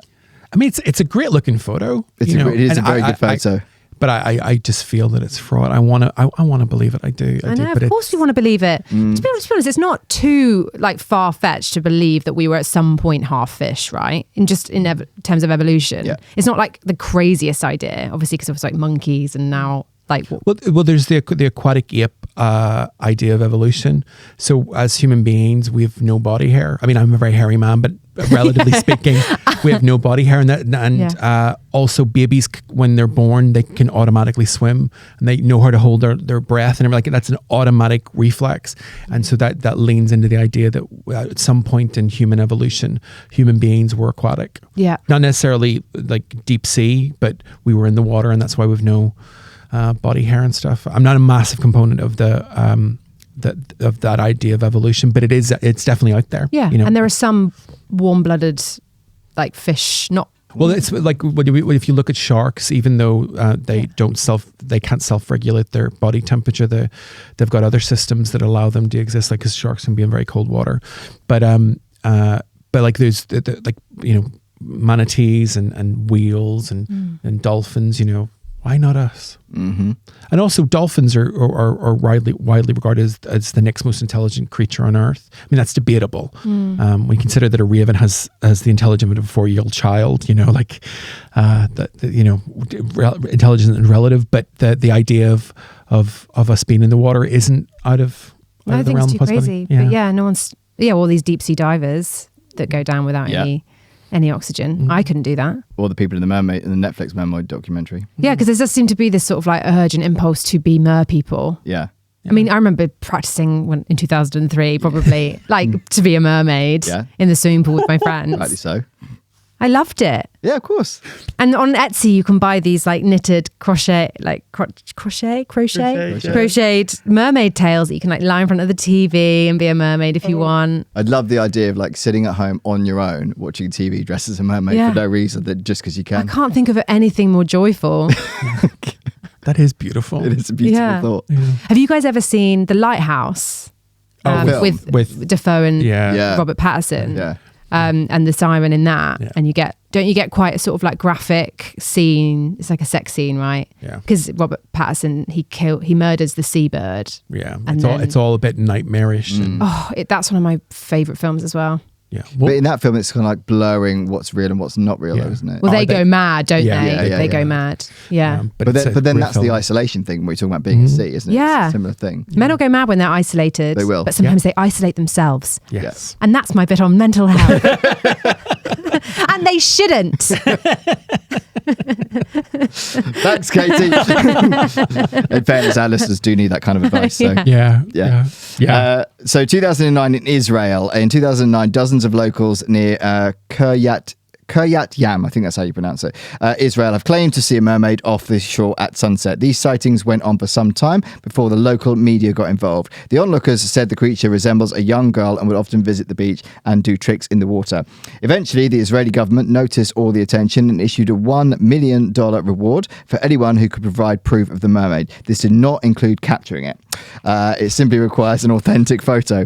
I mean, it's a great looking photo. It is a very good photo. But I just feel that it's fraud. I want to believe it. I do. I know, but of course we want to believe it. To be honest, it's not too like far-fetched to believe that we were at some point half fish, right? In terms of evolution. Yeah. It's not like the craziest idea, obviously, because it was like monkeys and now like... Well, there's the aquatic ape idea of evolution. So as human beings, we have no body hair. I mean, I'm a very hairy man, but relatively speaking, we have no body hair. And also babies, when they're born, they can automatically swim and they know how to hold their breath. And like that's an automatic reflex. And so that leans into the idea that at some point in human evolution, human beings were aquatic. Yeah. Not necessarily like deep sea, but we were in the water, and that's why we've no body hair and stuff. I'm not a massive component of the that idea of evolution, but it's definitely out there. Yeah, you know? and there are some warm-blooded like fish, not. Well, it's like if you look at sharks, even though they can't self-regulate their body temperature, they've got other systems that allow them to exist. Like, because sharks can be in very cold water, but like there's like, you know, manatees and whales and dolphins. You know, why not us? Mm-hmm. And also, dolphins are widely regarded as the next most intelligent creature on Earth. I mean, that's debatable. We consider that a raven has the intelligence of a 4-year-old child. You know, like you know, intelligent and relative. But the idea of us being in the water isn't out of I the think realm it's of too possibility. crazy. But yeah, no one's. Yeah, all these deep sea divers that go down without any oxygen. I couldn't do that. Or the people in the Netflix Mermaid documentary. Yeah, because there does seem to be this sort of like urge and impulse to be merpeople. Yeah. I mean, I remember practicing in 2003, probably, like to be a mermaid in the swimming pool with my friends. Rightly so. I loved it. Yeah, of course. And on Etsy, you can buy these like knitted crocheted mermaid tails that you can like lie in front of the TV and be a mermaid if you want. I'd love the idea of like sitting at home on your own, watching TV dressed as a mermaid for no reason, that just because you can. I can't think of anything more joyful. That is beautiful. It is a beautiful thought. Yeah. Have you guys ever seen The Lighthouse with Defoe and Robert Pattinson? Yeah. And the siren in that, and don't you get quite a sort of like graphic scene? It's like a sex scene, right? Yeah. Because Robert Pattinson, he murders the seabird. Yeah, and it's all a bit nightmarish. And, that's one of my favourite films as well. yeah, But in that film, it's kind of like blurring what's real and what's not real, isn't it? Well, they go mad, don't they? They go yeah. mad. Yeah. But then that's the isolation thing. We're talking about being at sea, isn't it? Yeah. It's a similar thing. Men will go mad when they're isolated. They will. But sometimes they isolate themselves. Yes. And that's my bit on mental health. And they shouldn't. Thanks, Katie. In fairness, our listeners do need that kind of advice. So. So 2009 in Israel. In 2009, dozens of locals near Kiryat Yam, I think that's how you pronounce it, Israel, have claimed to see a mermaid off the shore at sunset. These sightings went on for some time before the local media got involved. The onlookers said the creature resembles a young girl and would often visit the beach and do tricks in the water. Eventually, the Israeli government noticed all the attention and issued a $1 million reward for anyone who could provide proof of the mermaid. This did not include capturing it. It simply requires an authentic photo.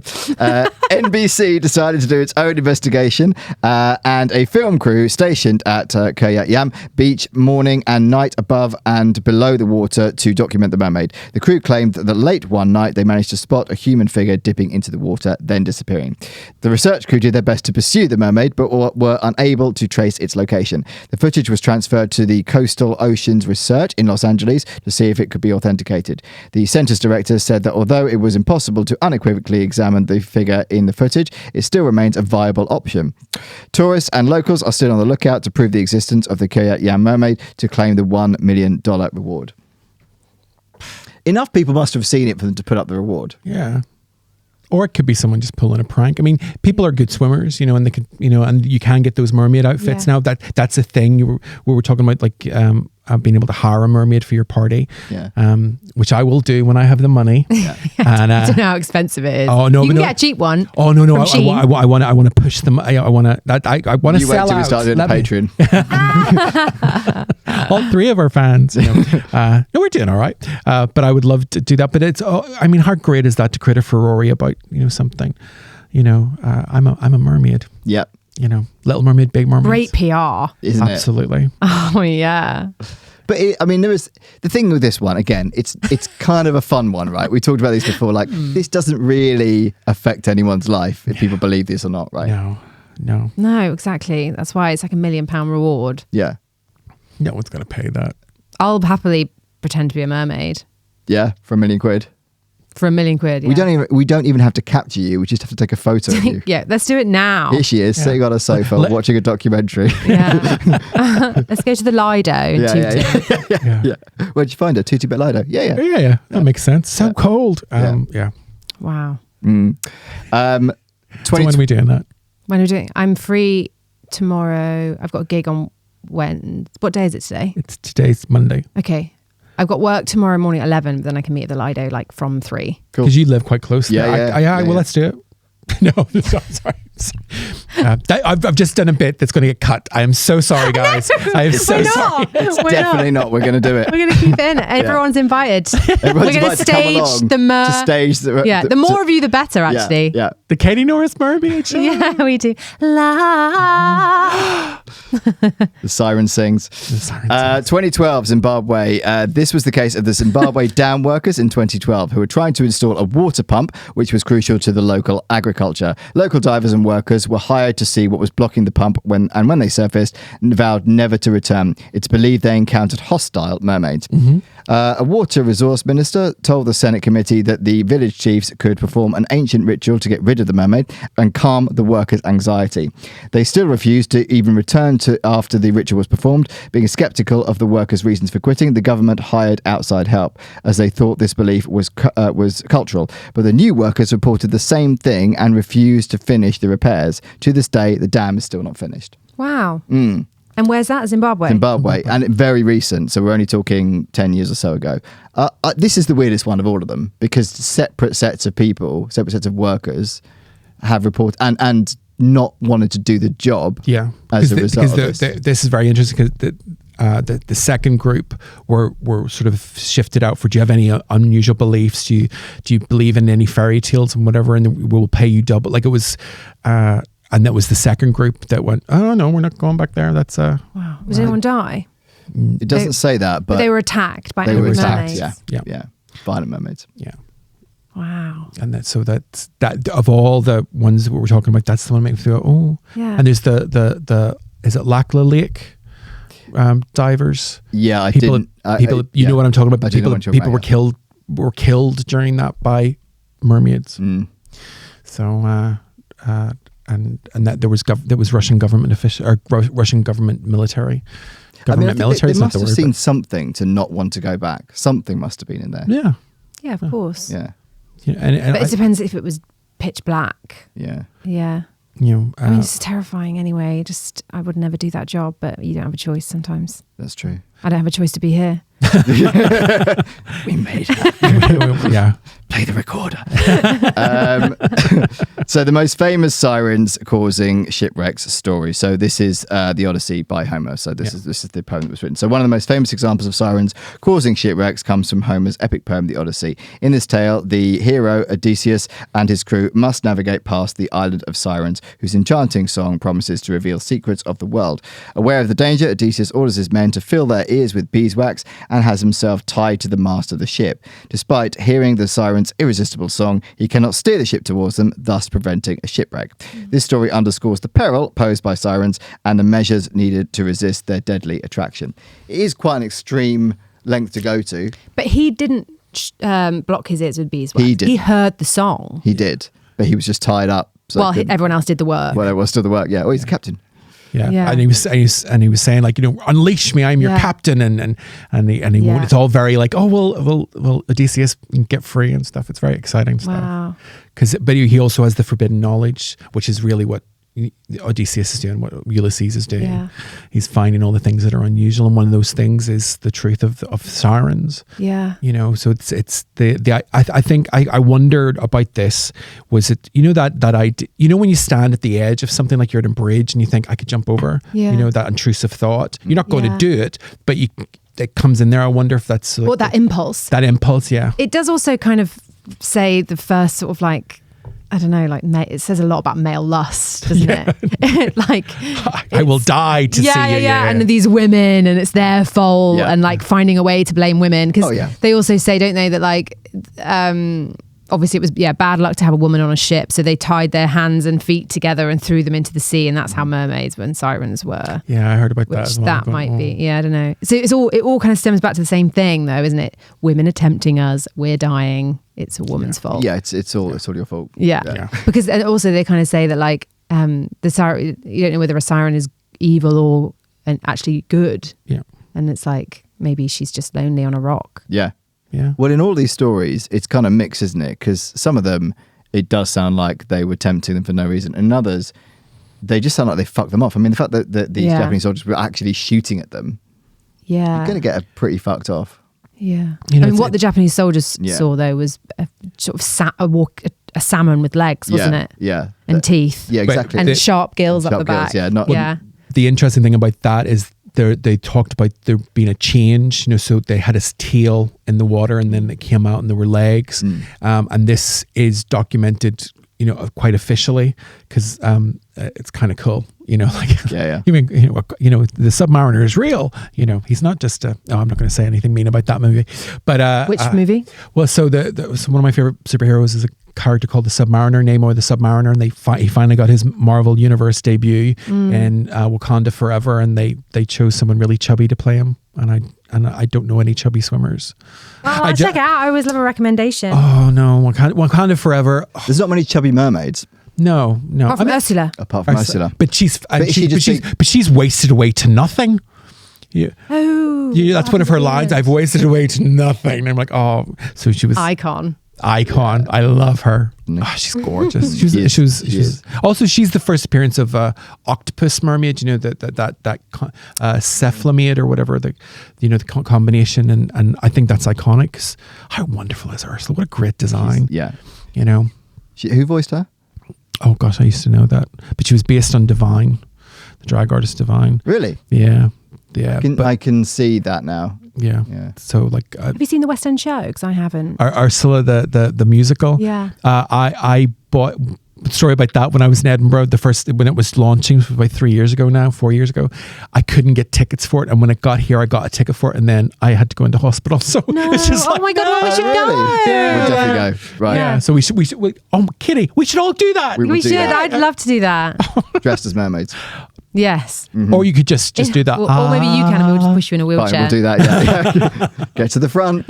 NBC decided to do its own investigation, and a film crew stationed at Kiryat Yam beach morning and night above and below the water to document the mermaid. The crew claimed that late one night they managed to spot a human figure dipping into the water, then disappearing. The research crew did their best to pursue the mermaid, but were unable to trace its location. The footage was transferred to the Coastal Oceans Research in Los Angeles to see if it could be authenticated. The center's director said that although it was impossible to unequivocally examine the figure in the footage, it still remains a viable option. Tourists and locals are still on the lookout to prove the existence of the Kiryat Yam mermaid to claim the $1 million reward. Enough people must have seen it for them to put up the reward. Yeah. Or it could be someone just pulling a prank. I mean, people are good swimmers, and they could, and you can get those mermaid outfits now. That's a thing. We were talking about like being able to hire a mermaid for your party, which I will do when I have the money. Yeah. And I don't know how expensive it is. Oh no, you can get a cheap one. Oh no, I want to push them. I want to sell out. We start doing Patreon. All three of our fans. No, we're doing all right. But I would love to do that. But it's, how great is that to create a furore about something? I'm a mermaid. Yep. Little Mermaid, Big Mermaid. Great PR. Isn't it? Absolutely. Oh, yeah. But there was the thing with this one, again, it's kind of a fun one, right? We talked about this before, like this doesn't really affect anyone's life if people believe this or not, right? No, exactly. That's why it's like $1 million reward. Yeah. No one's going to pay that. I'll happily pretend to be a mermaid. Yeah, for $1 million. For $1 million, yeah. We don't even have to capture you. We just have to take a photo of you. Yeah, let's do it now. Here she is, sitting on a sofa watching a documentary. Yeah. Let's go to the Lido. Yeah. Where'd you find her? Tutti Bet Lido. Yeah. That makes sense. So cold. Yeah. Wow. So when are we doing that? When are we doing? I'm free tomorrow. I've got a gig on Wednesday. What day is it today? Today's Monday. Okay. I've got work tomorrow morning at 11, but then I can meet at the Lido like from 3. Cool. Because you live quite close. Yeah, there. yeah, Well, let's do it. No, sorry. I've just done a bit that's going to get cut. I am so sorry, guys. I am so sorry. It's definitely not. We're going to do it. We're going to keep it in. Everyone's invited. Everyone's We're going to stage the more of you, the better, actually. Yeah. The Katie Norris mermaid show. Yeah, we do. La. The siren sings. 2012, Zimbabwe. This was the case of the Zimbabwe dam workers in 2012 who were trying to install a water pump, which was crucial to the local agriculture. Local divers and workers were hired to see what was blocking the pump when they surfaced, vowed never to return. It's believed they encountered hostile mermaids. A water resource minister told the Senate committee that the village chiefs could perform an ancient ritual to get rid of the mermaid and calm the workers' anxiety. They still refused to even return to after the ritual was performed. Being sceptical of the workers' reasons for quitting, the government hired outside help, as they thought this belief was cultural. But the new workers reported the same thing and refused to finish the repairs. To this day, the dam is still not finished. Wow. And where's that? Zimbabwe? Zimbabwe, and very recent, so we're only talking 10 years or so ago. This is the weirdest one of all of them, because separate sets of workers have reported and not wanted to do the job. Yeah, as a result of this. This is very interesting because the second group were sort of shifted out for, do you have any unusual beliefs? Do you believe in any fairy tales and whatever? And we'll pay you double. Like it was. And that was the second group that went, oh, no, we're not going back there. That's wow. Did anyone die? It doesn't say that, but they were attacked by mermaids. Yeah. Violent mermaids. Yeah. Wow. And that's of all the ones that we're talking about, that's the one that makes me go, oh. Yeah. And there's the is it Lakla Lake divers? Yeah, You know what I'm talking about? People were killed during that by mermaids. So and that there was Russian government official or Russian government military. Military. They must have seen something to not want to go back. Something must have been in there. Yeah. Yeah, of course. Yeah. But it depends if it was pitch black. Yeah. Yeah. You know, I mean, it's terrifying anyway. I would never do that job, but you don't have a choice sometimes. That's true. I don't have a choice to be here. We made it. Yeah. Play the recorder. So the most famous sirens causing shipwrecks story. So this is the Odyssey by Homer. So this is the poem that was written. So one of the most famous examples of sirens causing shipwrecks comes from Homer's epic poem, The Odyssey. In this tale, the hero Odysseus and his crew must navigate past the island of sirens, whose enchanting song promises to reveal secrets of the world. Aware of the danger, Odysseus orders his men to fill their ears with beeswax and has himself tied to the mast of the ship. Despite hearing the sirens' irresistible song, he cannot steer the ship towards them, thus preventing a shipwreck. This story underscores the peril posed by sirens and the measures needed to resist their deadly attraction. It is quite an extreme length to go to. But he didn't block his ears with beeswax. He did. He heard the song. He did, but he was just tied up. So everyone else did the work. Well, it was still the work. Yeah. Oh, he's the captain. Yeah. And he was saying, like, you know, unleash me, I'm your captain, and he won't. It's all very like, oh well Odysseus get free and stuff. It's very exciting stuff. But he also has the forbidden knowledge, which is really what Odysseus is doing, what Ulysses is doing. Yeah. He's finding all the things that are unusual, and one of those things is the truth of sirens. Yeah. You know, so it's I think I wondered about this. Was it, you know, that idea, you know, when you stand at the edge of something, like you're at a bridge and you think I could jump over, you know, that intrusive thought. You're not going to do it, but it comes in there. I wonder if that's like that impulse. That impulse, yeah. It does also kind of say the first sort of like, I don't know, like it says a lot about male lust, doesn't it? Like, I will die to see you. Yeah. And these women, and it's their fault, and like finding a way to blame women, because they also say, don't they, that like, obviously it was bad luck to have a woman on a ship, so they tied their hands and feet together and threw them into the sea, and that's how mermaids when sirens were. Yeah, I heard about that. Which that might be. I don't know. So it all kind of stems back to the same thing, though, isn't it? Women are tempting us. We're dying. It's a woman's fault. Yeah, it's all your fault. Yeah. Because also they kind of say that like the siren, you don't know whether a siren is evil or actually good. Yeah. And it's like maybe she's just lonely on a rock. Yeah. Yeah. Well, in all these stories, it's kind of mixed, isn't it? Because some of them, it does sound like they were tempting them for no reason, and others, they just sound like they fucked them off. I mean, the fact that these Japanese soldiers were actually shooting at them, you're going to get pretty fucked off. Yeah. You know, I mean, what the Japanese soldiers Yeah. saw though was a sort of a salmon with legs, wasn't it? Yeah. And teeth. Yeah, exactly. And sharp gills up Sharp the gills, back. yeah, not- yeah. The interesting thing about that is they talked about there being a change, you know, so they had his tail in the water and then it came out and there were legs. And this is documented, you know, quite officially because it's kind of cool, you know, like, Yeah. you mean, you know, the Submariner is real, you know, he's not just I'm not going to say anything mean about that movie, but Which movie? Well, so so one of my favorite superheroes is a character called the Submariner, Namor the Submariner, and he finally got his Marvel Universe debut in Wakanda Forever, and they chose someone really chubby to play him, and I don't know any chubby swimmers. Oh, check it out. I always love a recommendation. Oh no, Wakanda Forever. Oh, There's not many chubby mermaids no. Apart from Ursula. apart from Ursula. But she's But she's wasted away to nothing. Yeah. Oh. Yeah, that's one of her lines. I've wasted away to nothing. And I'm like, oh, so she was Icon. I love her. Oh, she's gorgeous. She was also she's the first appearance of octopus mermaid. You know that cephalamiid or whatever the combination, and I think that's iconic. 'Cause how wonderful is Ursula? What a great design. Yeah. You know. Who voiced her? Oh gosh, I used to know that, but she was based on Divine, the drag artist Divine. Really? Yeah. Yeah. I can see that now. Yeah. Yeah. So like, Have you seen the West End show? Because I haven't. Ursula, the musical. Yeah. I bought a story about that when I was in Edinburgh. When it was launching, about 4 years ago. I couldn't get tickets for it, and when it got here, I got a ticket for it, and then I had to go into hospital. So No. it's just like, oh my God, well, we should go. We'll definitely go. Right. yeah. So we should. Kitty, we should all do that. We will We do should. that. I'd love to do that. Dressed as mermaids. Yes. Or you could just do that. Or maybe you can, and we'll just push you in a Fine, wheelchair. we'll do that. Yeah. Get to the front.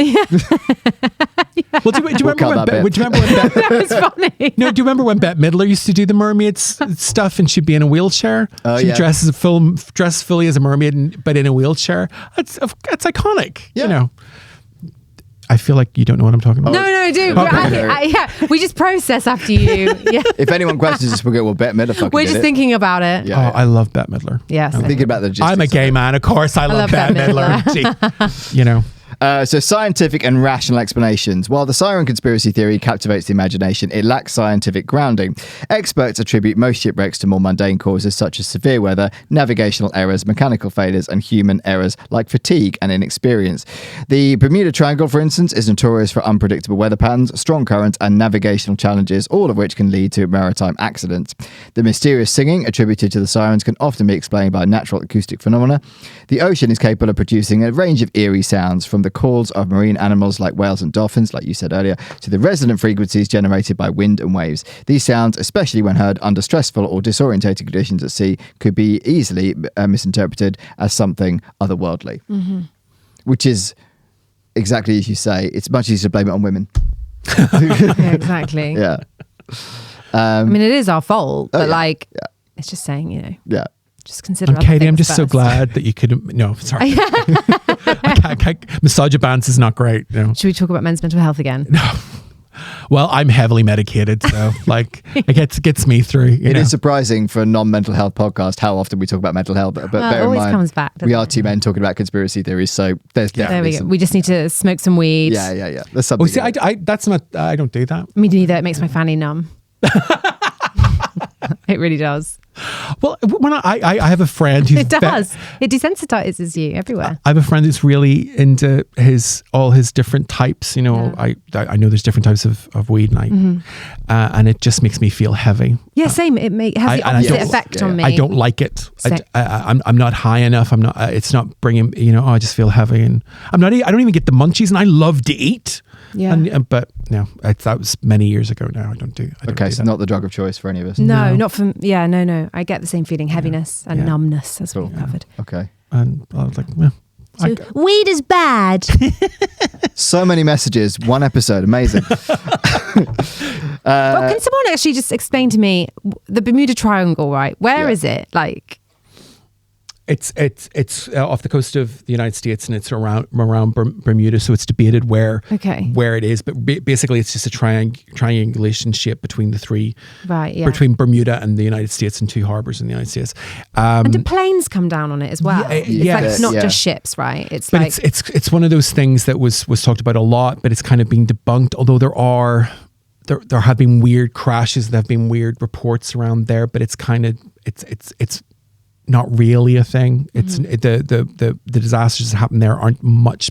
Well, do you remember cut when? that bit. Do you remember when? That was funny. No, do you remember when Bette Midler used to do the mermaids stuff and she'd be in a wheelchair? Oh, She'd yeah. dress fully as a mermaid, but in a wheelchair. That's iconic. Yeah. You know. I feel like you don't know what I'm talking about. No, I do. Okay. Yeah, we just process after you. Yeah. If anyone questions us, we'll go, well, Bette Midler fucking We're did just it. thinking about it. Yeah. Oh, I love Bette Midler. Yes. I'm thinking about the logistics. I'm a gay man, of course. I love love Bette Bette Midler. You know. So scientific and rational explanations. While the siren conspiracy theory captivates the imagination, it lacks scientific grounding. Experts attribute most shipwrecks to more mundane causes such as severe weather, navigational errors, mechanical failures, and human errors like fatigue and inexperience. The Bermuda Triangle, for instance, is notorious for unpredictable weather patterns, strong currents, and navigational challenges, all of which can lead to maritime accidents. The mysterious singing attributed to the sirens can often be explained by natural acoustic phenomena. The ocean is capable of producing a range of eerie sounds, from the calls of marine animals like whales and dolphins, like you said earlier, to the resonant frequencies generated by wind and waves. These sounds, especially when heard under stressful or disorientating conditions at sea, could be easily misinterpreted as something otherworldly. Mm-hmm. Which is exactly as you say. It's much easier to blame it on women. Yeah, exactly. Yeah. I mean, it is our fault, but yeah. it's just saying, Yeah. just consider. other Katie, I'm things just so first. glad that you could. No, sorry. Misogynbands is not great. No. Should we talk about men's mental health again? Well, I'm heavily medicated, so like it gets me through. It is surprising for a non-mental health podcast how often we talk about mental health, but bear in always mind, comes back, we doesn't are it? two men talking about conspiracy theories, so there's There definitely we go. some- We just need to smoke some weed. Yeah. There's something. Well, see, there. I that's not. I don't do that. Me neither. It makes my fanny numb. It really does. Well, when I have a friend who's It does. It desensitizes you everywhere. I have a friend who's really into all his different types. You know, Yeah. I know there's different types of weed, and it just makes me feel heavy. Yeah, same. It has the and I opposite don't- effect on me. I don't like it. Same. I'm not high enough. I'm not. It's not bringing. You know, I just feel heavy, and I'm not. I don't even get the munchies, and I love to eat. Yeah. But no, that was many years ago now. I don't do. Okay, do so that. not the drug of choice for any of us. No, not from. Yeah, no. I get the same feeling, heaviness and Yeah. numbness, as Cool. we covered. Okay. And I was like, well, So, weed is bad. So many messages, one episode, amazing. Well, can someone actually just explain to me the Bermuda Triangle? Right, where Yeah. is it? Like, It's off the coast of the United States, and it's around Bermuda. So it's debated where it is, but basically it's just a triangulation shape between the three, right? Yeah, between Bermuda and the United States, and two harbors in the United States. And do planes come down on it as well? It's not just ships, right? It's one of those things that was talked about a lot, but it's kind of being debunked. Although there have been weird crashes, there have been weird reports around there, but it's kind of it's not really a thing. It's the disasters that happen there aren't much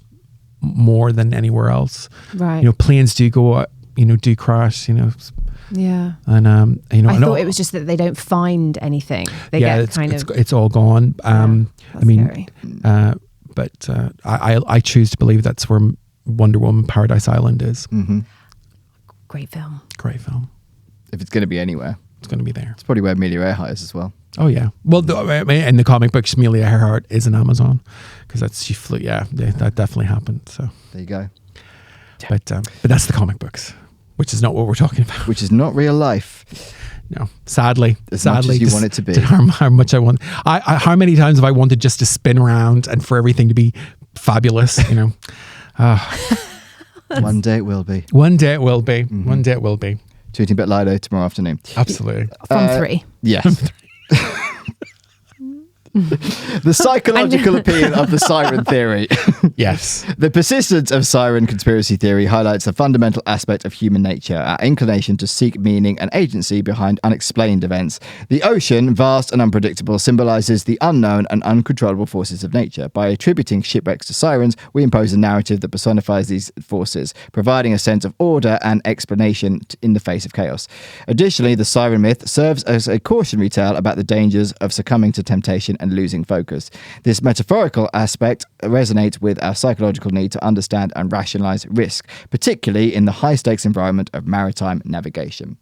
more than anywhere else. Right. Planes do go, do crash. Yeah. And I thought it was just that they don't find anything. They get it's all gone. Scary. But I choose to believe that's where Wonder Woman Paradise Island is. Mm-hmm. Great film. If it's going to be anywhere, it's going to be there. It's probably where Amelia Earhart is as well. Oh yeah. Well, in the comic books, Amelia Earhart is an Amazon because she flew. Yeah, that definitely happened. So there you go. But that's the comic books, which is not what we're talking about. Which is not real life. No, sadly, much as you want it to be. How much I want. How many times have I wanted just to spin around and for everything to be fabulous? One day it will be. One day it will be. Mm-hmm. One day it will be. Tweeting Bet Lido tomorrow afternoon. Absolutely. From 3. Yes. The psychological appeal of the siren theory. Yes. The persistence of siren conspiracy theory highlights a fundamental aspect of human nature, our inclination to seek meaning and agency behind unexplained events. The ocean, vast and unpredictable, symbolizes the unknown and uncontrollable forces of nature. By attributing shipwrecks to sirens, we impose a narrative that personifies these forces, providing a sense of order and explanation in the face of chaos. Additionally, the siren myth serves as a cautionary tale about the dangers of succumbing to temptation and losing focus. This metaphorical aspect resonates with our psychological need to understand and rationalize risk, particularly in the high-stakes environment of maritime navigation.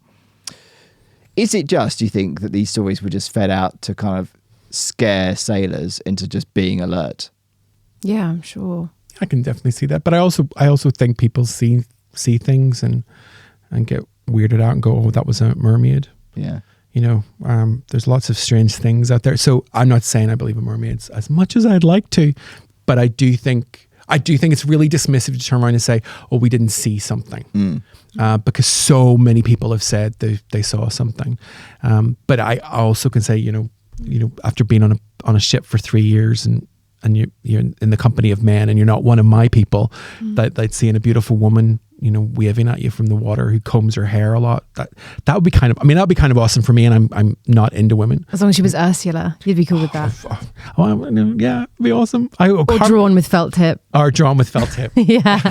Is it just, do you think, that these stories were just fed out to kind of scare sailors into just being alert? Yeah, I'm sure. I can definitely see that, but I also think people see things and get weirded out and go, "Oh, that was a mermaid." Yeah. There's lots of strange things out there. So I'm not saying I believe in mermaids as much as I'd like to, but I do think it's really dismissive to turn around and say, "Oh, we didn't see something," because so many people have said they saw something. But I also can say, after being on a ship for 3 years and you're in the company of men and you're not one of my people, that seeing a beautiful woman, waving at you from the water who combs her hair a lot, that would be kind of awesome for me. And I'm not into women. As long as she was Ursula, you'd be cool with that. Yeah, it'd be awesome. Or drawn with felt tip. Or drawn with felt tip. Yeah.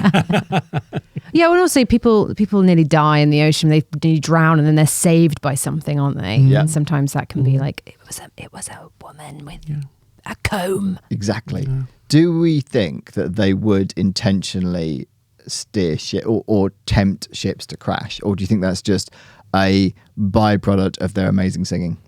Yeah, well, also people nearly die in the ocean. They nearly drown and then they're saved by something, aren't they? Yeah. And sometimes that can be like, it was a woman with a comb. Exactly. Yeah. Do we think that they would intentionally steer ship or tempt ships to crash, or do you think that's just a byproduct of their amazing singing?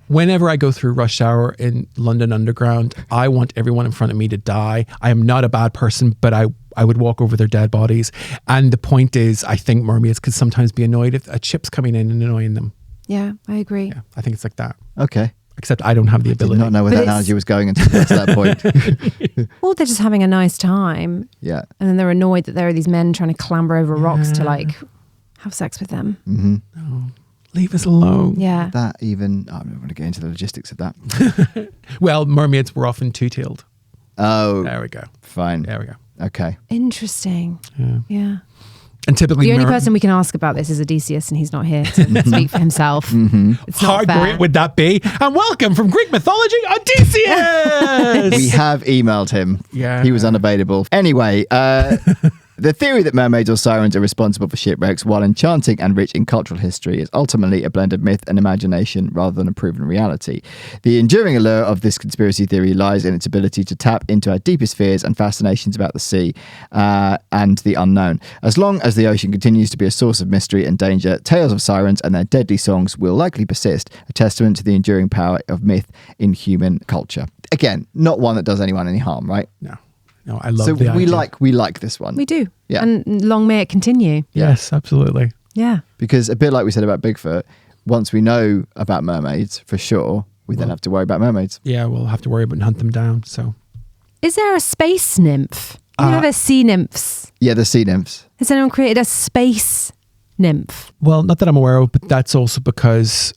Whenever I go through rush hour in London Underground, I want everyone in front of me to die. I am not a bad person, but I would walk over their dead bodies. And the point is, I think mermaids could sometimes be annoyed if a ship's coming in and annoying them. Yeah, I agree. Yeah, I think it's like that. Okay. Except I don't have the ability. I did not know where that analogy was going until we got to that point. Or they're just having a nice time. Yeah. And then they're annoyed that there are these men trying to clamber over rocks to have sex with them. Mm-hmm. No. Leave us alone. Yeah. I'm not going to get into the logistics of that. Well, mermaids were often two-tailed. Oh. There we go. Fine. There we go. Okay. Interesting. Yeah. And typically, the only person we can ask about this is Odysseus, and he's not here to speak for himself. Mm-hmm. It's not How great would that be? And welcome from Greek mythology, Odysseus! We have emailed him. Yeah. He was unavailable. Anyway, the theory that mermaids or sirens are responsible for shipwrecks, while enchanting and rich in cultural history, is ultimately a blend of myth and imagination rather than a proven reality. The enduring allure of this conspiracy theory lies in its ability to tap into our deepest fears and fascinations about the sea and the unknown. As long as the ocean continues to be a source of mystery and danger, tales of sirens and their deadly songs will likely persist, a testament to the enduring power of myth in human culture. Again, not one that does anyone any harm, right? No, I love so the idea. we like this one. We do. Yeah. And long may it continue. Yes, absolutely. Yeah. Because a bit like we said about Bigfoot, once we know about mermaids, for sure, we then have to worry about mermaids. Yeah, we'll have to worry about and hunt them down. So, Is there a space nymph? You know, there's sea nymphs. Yeah, the sea nymphs. Has anyone created a space nymph? well, not that I'm aware of, but that's also because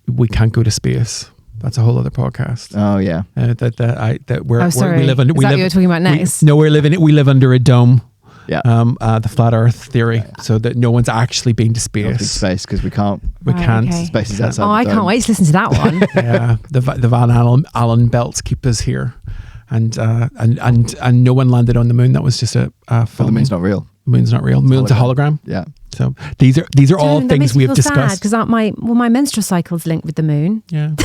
we can't go to space. That's a whole other podcast. Oh yeah. Sorry. We live under. Is that what you were talking about next? We live under a dome. Yeah. The flat Earth theory, so that no one's actually been to Not space. space because we can't. We Right, can't. okay. Space is outside. Oh, the I dome. can't wait to listen to that one. Yeah, the Van Allen belts keep us here, and no one landed on the moon. That was just a Well, the film. moon's not real. The moon's not real. The moon's a hologram. Yeah. So these are all That things makes we me have feel sad discussed. because my menstrual cycle's linked with the moon. Yeah.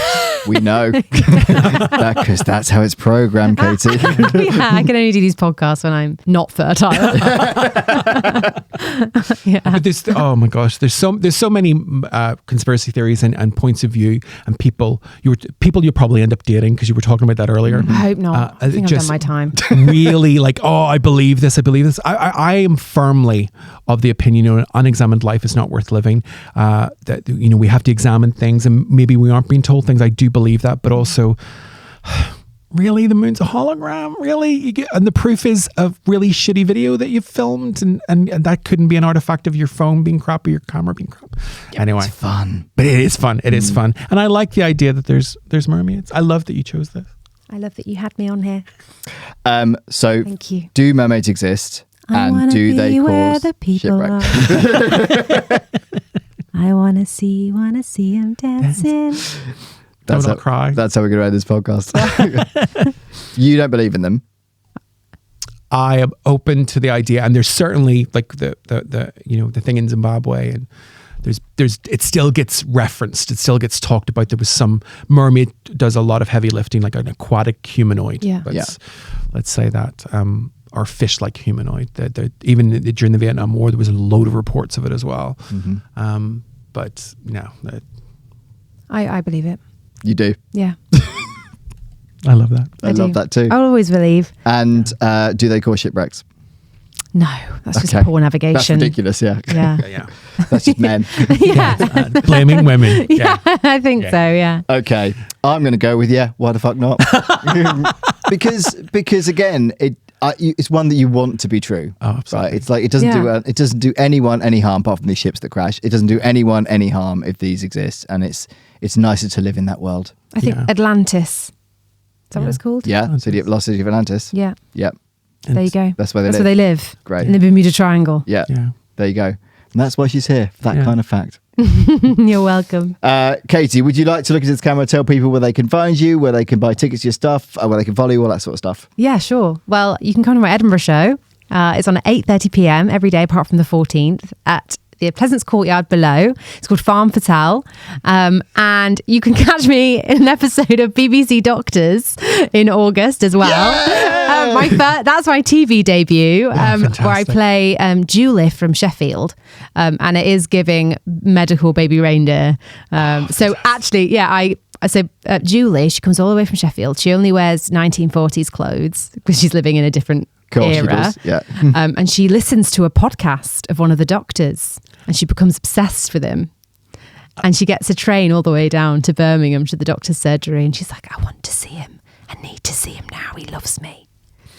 We know. Because that's how it's programmed, Katie. Yeah, I can only do these podcasts when I'm not fertile. Yeah. But oh my gosh, there's so many conspiracy theories and points of view and people you'll probably end up dating because you were talking about that earlier. I hope not. I think I've done my time. Really like, oh, I believe this. I am firmly of the opinion an unexamined life is not worth living. That we have to examine things and maybe we aren't being told things. I do believe that, but also really the moon's a hologram, really? And the proof is a really shitty video that you've filmed and that couldn't be an artifact of your phone being crap or your camera being crap. Anyway. It's fun. But it is fun. It is fun. And I like the idea that there's mermaids. I love that you chose this. I love that you had me on here. So Thank you. do mermaids exist? I And wanna do they be where cause the people shipwreck? I want to see them dancing. Don't cry. That's how we're going to end this podcast. You don't believe in them? I am open to the idea, and there's certainly like the thing in Zimbabwe, and there's it still gets referenced, it still gets talked about. There was some mermaid does a lot of heavy lifting, like an aquatic humanoid. Yeah. Let's say that, or fish-like humanoid. That even during the Vietnam War, there was a load of reports of it as well. Mm-hmm. But no, I believe it. You do. Yeah. I love that. I love that too. I'll always believe. And do they cause shipwrecks? No, that's just Okay. poor navigation. That's ridiculous, yeah. Yeah. Yeah. That's just men. Yeah. Blaming women. Yeah, I think so. Yeah. Okay, I'm going to go with why the fuck not? because again, it's one that you want to be true. Oh, absolutely. Right? It's like it doesn't do anyone any harm apart from these ships that crash. It doesn't do anyone any harm if these exist, and it's nicer to live in that world. I think Yeah. Atlantis. Is that what it's called? Yeah, Atlantis. Lost City of Atlantis. Yeah. Yep, There you go. that's where they That's live. where they live. Great. In the Bermuda Triangle. Yeah, Yeah. there you go. And that's why she's here, for that Yeah. kind of fact. You're welcome. Katie, would you like to look into this camera, tell people where they can find you, where they can buy tickets to your stuff, where they can follow you, all that sort of stuff? Yeah, sure. Well, you can come to my Edinburgh show. It's on at 8:30 p.m. every day apart from the 14th at the Pleasance Courtyard below. It's called Farm Fatale. And you can catch me in an episode of BBC Doctors in August as well. That's my TV debut, where I fantastic. play Julie from Sheffield. And it is giving medical baby reindeer. So actually, yeah, I said Julie, she comes all the way from Sheffield. She only wears 1940s clothes because she's living in a different Course she era. does, yeah. And she listens to a podcast of one of the doctors and she becomes obsessed with him. And she gets a train all the way down to Birmingham to the doctor's surgery. And she's like, I want to see him. I need to see him now. He loves me.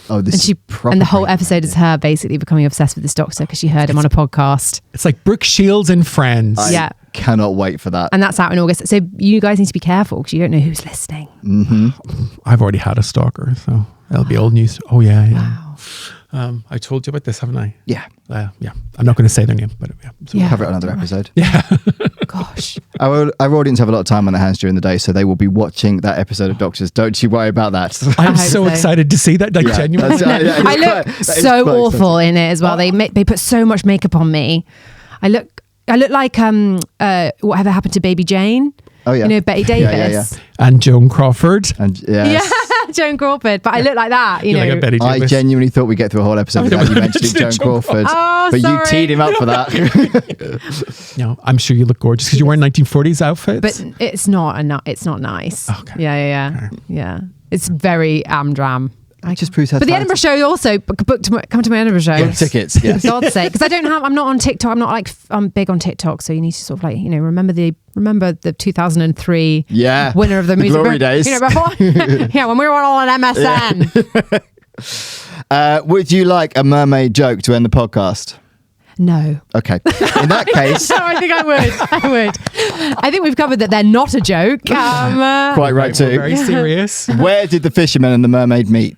Oh, this And the whole episode is her basically becoming obsessed with this doctor because she heard him on a podcast. It's like Brooke Shields and Friends. Yeah. Cannot wait for that. And that's out in August. So you guys need to be careful because you don't know who's listening. I've already had a stalker, so that'll be old news. Oh yeah. Wow. I told you about this, haven't I? Yeah. Yeah. I'm not going to say their name, but yeah. So Yeah. Cover it on another episode. Gosh. Our audience have a lot of time on their hands during the day, so they will be watching that episode of Doctors. Don't you worry about that. I'm hope so so. excited to see that. Like Yeah, genuinely. that's- I look so awful in it as well. They put so much makeup on me. I look like whatever happened to Baby Jane. Oh, yeah. You know, Betty Yeah, Davis. yeah, And Joan Crawford. And yes. Yeah, Joan Crawford. But I look like that, you You're know. like a Betty I Davis. genuinely thought we'd get through a whole episode without you mentioning Joan Crawford. Oh, but sorry. you teed him up for that. No, I'm sure you look gorgeous because you're wearing 1940s outfits. But it's not nice. Okay. Yeah. It's very amdram. It just proves how But the talented- Edinburgh show also come to my Edinburgh show. Yeah, tickets, yes. For God's sake, because I'm not on TikTok. I'm not like I'm big on TikTok, so you need to sort of like remember the 2003 winner of the music glory days. before when we were all on MSN. Would you like a mermaid joke to end the podcast? No. Okay. In that case, No, I think I would. I think we've covered that they're not a joke. quite right We're too. very serious. Where did the fisherman and the mermaid meet?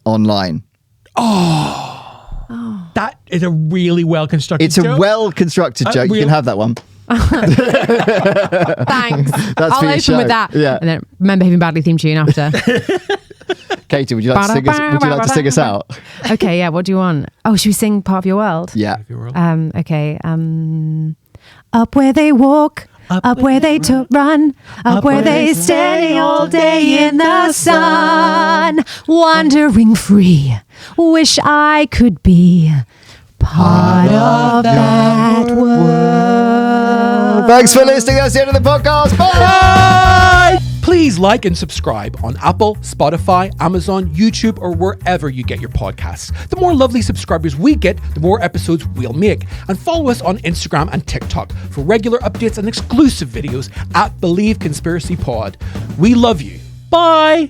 Online. That is a really well constructed It's a joke. well-constructed joke. You can have that one. Thanks. That's I'll for your open show. with that. Yeah. And then remember Behaving Badly theme tune after. Katie, would you like to sing us out? Okay, yeah. What do you want? Oh, should we sing Part of Your World? Yeah. Okay. Up where they walk, up where they run, up where they stay all day in the sun, wandering free. Wish I could be part of that world. Thanks for listening. That's the end of the podcast. Bye. Please like and subscribe on Apple, Spotify, Amazon, YouTube, or wherever you get your podcasts. The more lovely subscribers we get, the more episodes we'll make. And follow us on Instagram and TikTok for regular updates and exclusive videos at Believe Conspiracy Pod. We love you. Bye.